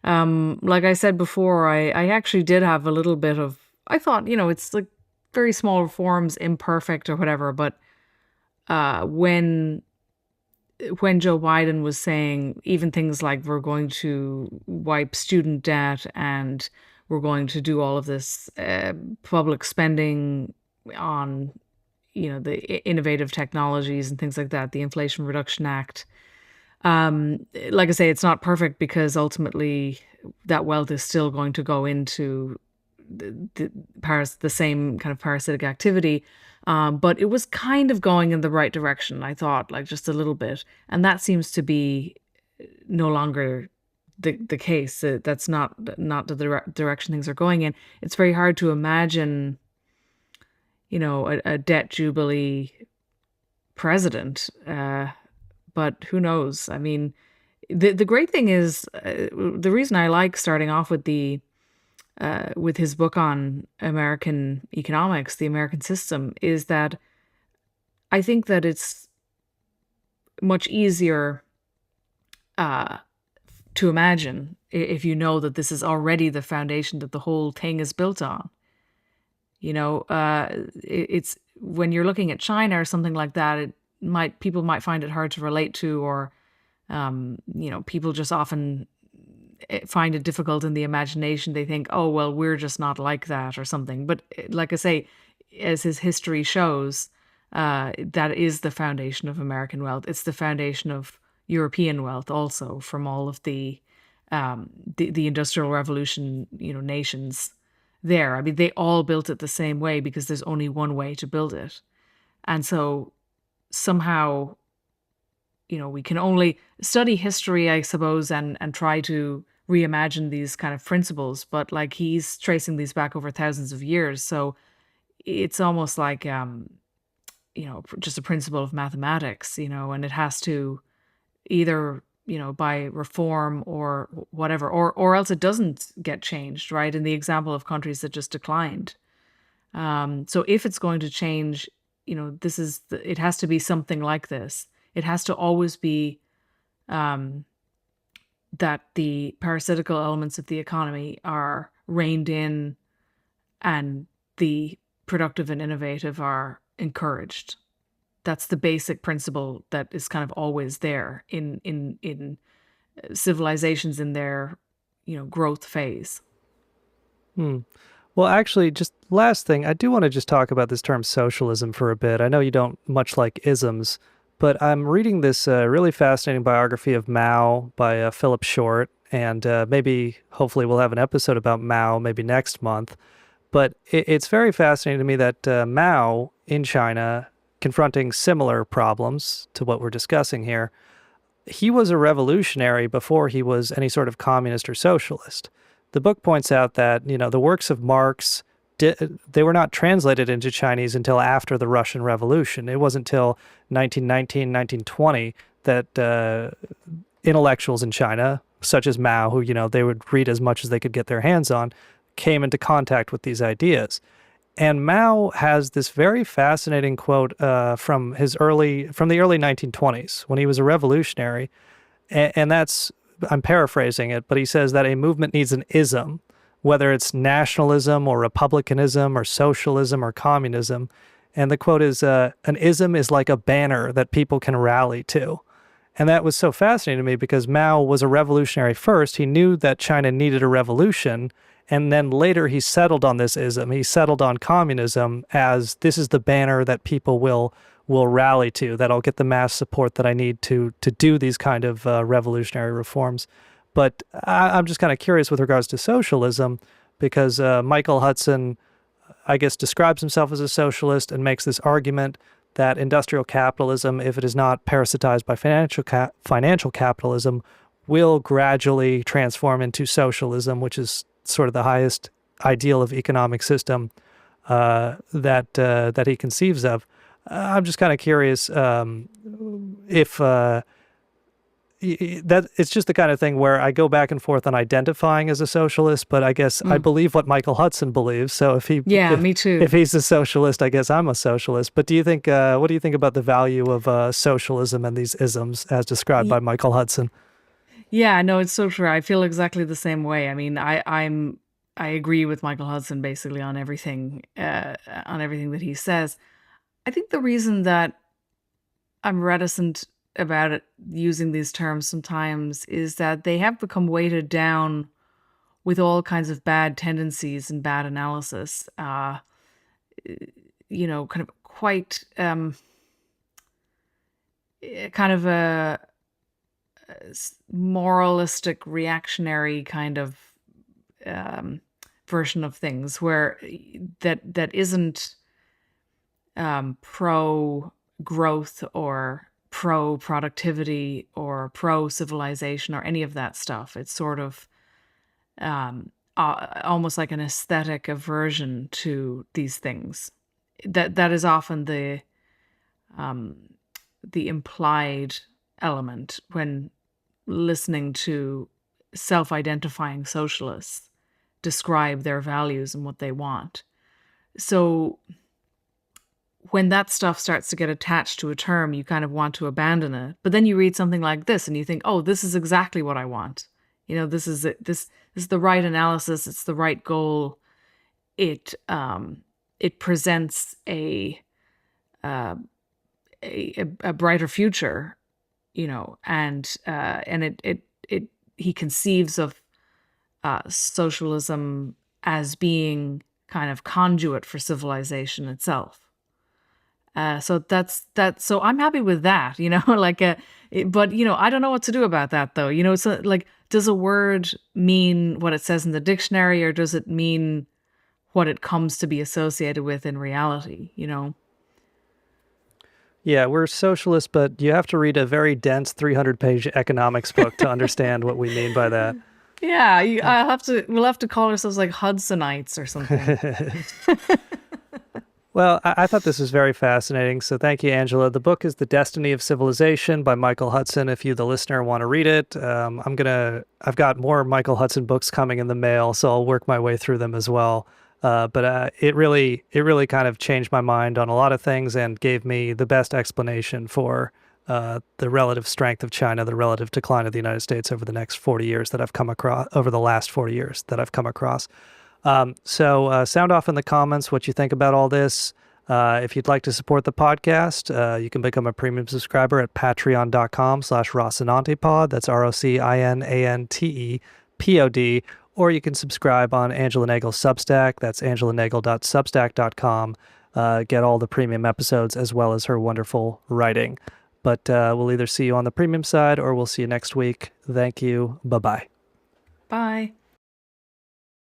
Like I said before, I actually did have a little bit of, I thought, it's like very small reforms, imperfect or whatever, but when Joe Biden was saying even things like we're going to wipe student debt and we're going to do all of this public spending on, the innovative technologies and things like that, the Inflation Reduction Act. Like I say, it's not perfect because ultimately that wealth is still going to go into the same kind of parasitic activity. But it was kind of going in the right direction, I thought, like just a little bit. And that seems to be no longer the case. That's not the direction things are going in. It's very hard to imagine, a debt jubilee president. But who knows? I mean, the great thing is the reason I like starting off with with his book on American economics, the American system, is that I think that it's much easier to imagine if you know that this is already the foundation that the whole thing is built on. It's when you're looking at China or something like that, people might find it hard to relate to, or people just often find it difficult in the imagination. They think, oh, well, we're just not like that or something. But like I say, as his history shows, That is the foundation of American wealth. It's the foundation of European wealth also, from all of the Industrial Revolution, nations there. I mean, they all built it the same way because there's only one way to build it. And so somehow, we can only study history, I suppose, and try to reimagine these kind of principles. But like he's tracing these back over thousands of years. So it's almost like, just a principle of mathematics, and it has to either, by reform or whatever, or else it doesn't get changed, right? In the example of countries that just declined. So if it's going to change, it has to be something like this. It has to always be um, that the parasitical elements of the economy are reined in and the productive and innovative are encouraged. That's the basic principle that is kind of always there in civilizations in their growth phase. Hmm. Well, actually, just last thing, I do want to just talk about this term socialism for a bit. I know you don't much like isms, but I'm reading this really fascinating biography of Mao by Philip Short, and maybe, hopefully, we'll have an episode about Mao maybe next month. But it's very fascinating to me that Mao in China, confronting similar problems to what we're discussing here, he was a revolutionary before he was any sort of communist or socialist. The book points out that, the works of Marx, they were not translated into Chinese until after the Russian Revolution. It wasn't until 1919, 1920 that intellectuals in China, such as Mao, who, they would read as much as they could get their hands on, came into contact with these ideas. And Mao has this very fascinating quote from the early 1920s when he was a revolutionary, and that's, I'm paraphrasing it, but he says that a movement needs an ism, whether it's nationalism or republicanism or socialism or communism. And the quote is, "An ism is like a banner that people can rally to." And that was so fascinating to me because Mao was a revolutionary first. He knew that China needed a revolution. And then later he settled on this ism. He settled on communism as this is the banner that people will rally to, that'll get the mass support that I need to do these kind of revolutionary reforms. But I'm just kind of curious with regards to socialism because Michael Hudson, I guess, describes himself as a socialist and makes this argument that industrial capitalism, if it is not parasitized by financial capitalism, will gradually transform into socialism, which is sort of the highest ideal of economic system that he conceives of. I'm just kind of curious if that it's just the kind of thing where I go back and forth on identifying as a socialist, but I guess I believe what Michael Hudson believes. So Yeah, me too. if he's a socialist, I guess I'm a socialist. But do you think what do you think about the value of socialism and these isms as described by Michael Hudson? Yeah, no, it's so true. I feel exactly the same way. I mean, I agree with Michael Hudson basically on everything that he says. I think the reason that I'm reticent about it using these terms sometimes is that they have become weighted down with all kinds of bad tendencies and bad analysis. Kind of quite kind of a moralistic, reactionary kind of version of things, where that isn't pro growth or pro productivity or pro civilization or any of that stuff. It's sort of almost like an aesthetic aversion to these things. That is often the implied element when listening to self-identifying socialists describe their values and what they want. So when that stuff starts to get attached to a term, you kind of want to abandon it. But then you read something like this and you think, oh, this is exactly what I want. This is it. This is the right analysis. It's the right goal. It presents a brighter future, and he conceives of socialism as being kind of conduit for civilization itself. So that's that. So I'm happy with that, like, but I don't know what to do about that though. It's like, does a word mean what it says in the dictionary, or does it mean what it comes to be associated with in reality? Yeah, we're socialists, but you have to read a very dense 300-page economics book to understand what we mean by that. Yeah, we'll have to call ourselves like Hudsonites or something. Well, I thought this was very fascinating. So thank you, Angela. The book is The Destiny of Civilization by Michael Hudson. If you, the listener, want to read it, I've got more Michael Hudson books coming in the mail, so I'll work my way through them as well. But it really kind of changed my mind on a lot of things and gave me the best explanation for the relative strength of China, the relative decline of the United States over the next 40 years that I've come across, over the last 40 years that I've come across. So sound off in the comments what you think about all this. If you'd like to support the podcast, you can become a premium subscriber at patreon.com/Rocinantepod. That's ROCINANTEPOD. Or you can subscribe on Angela Nagel's Substack. That's angelanagel.substack.com. Get all the premium episodes as well as her wonderful writing. But we'll either see you on the premium side or we'll see you next week. Thank you. Bye-bye. Bye.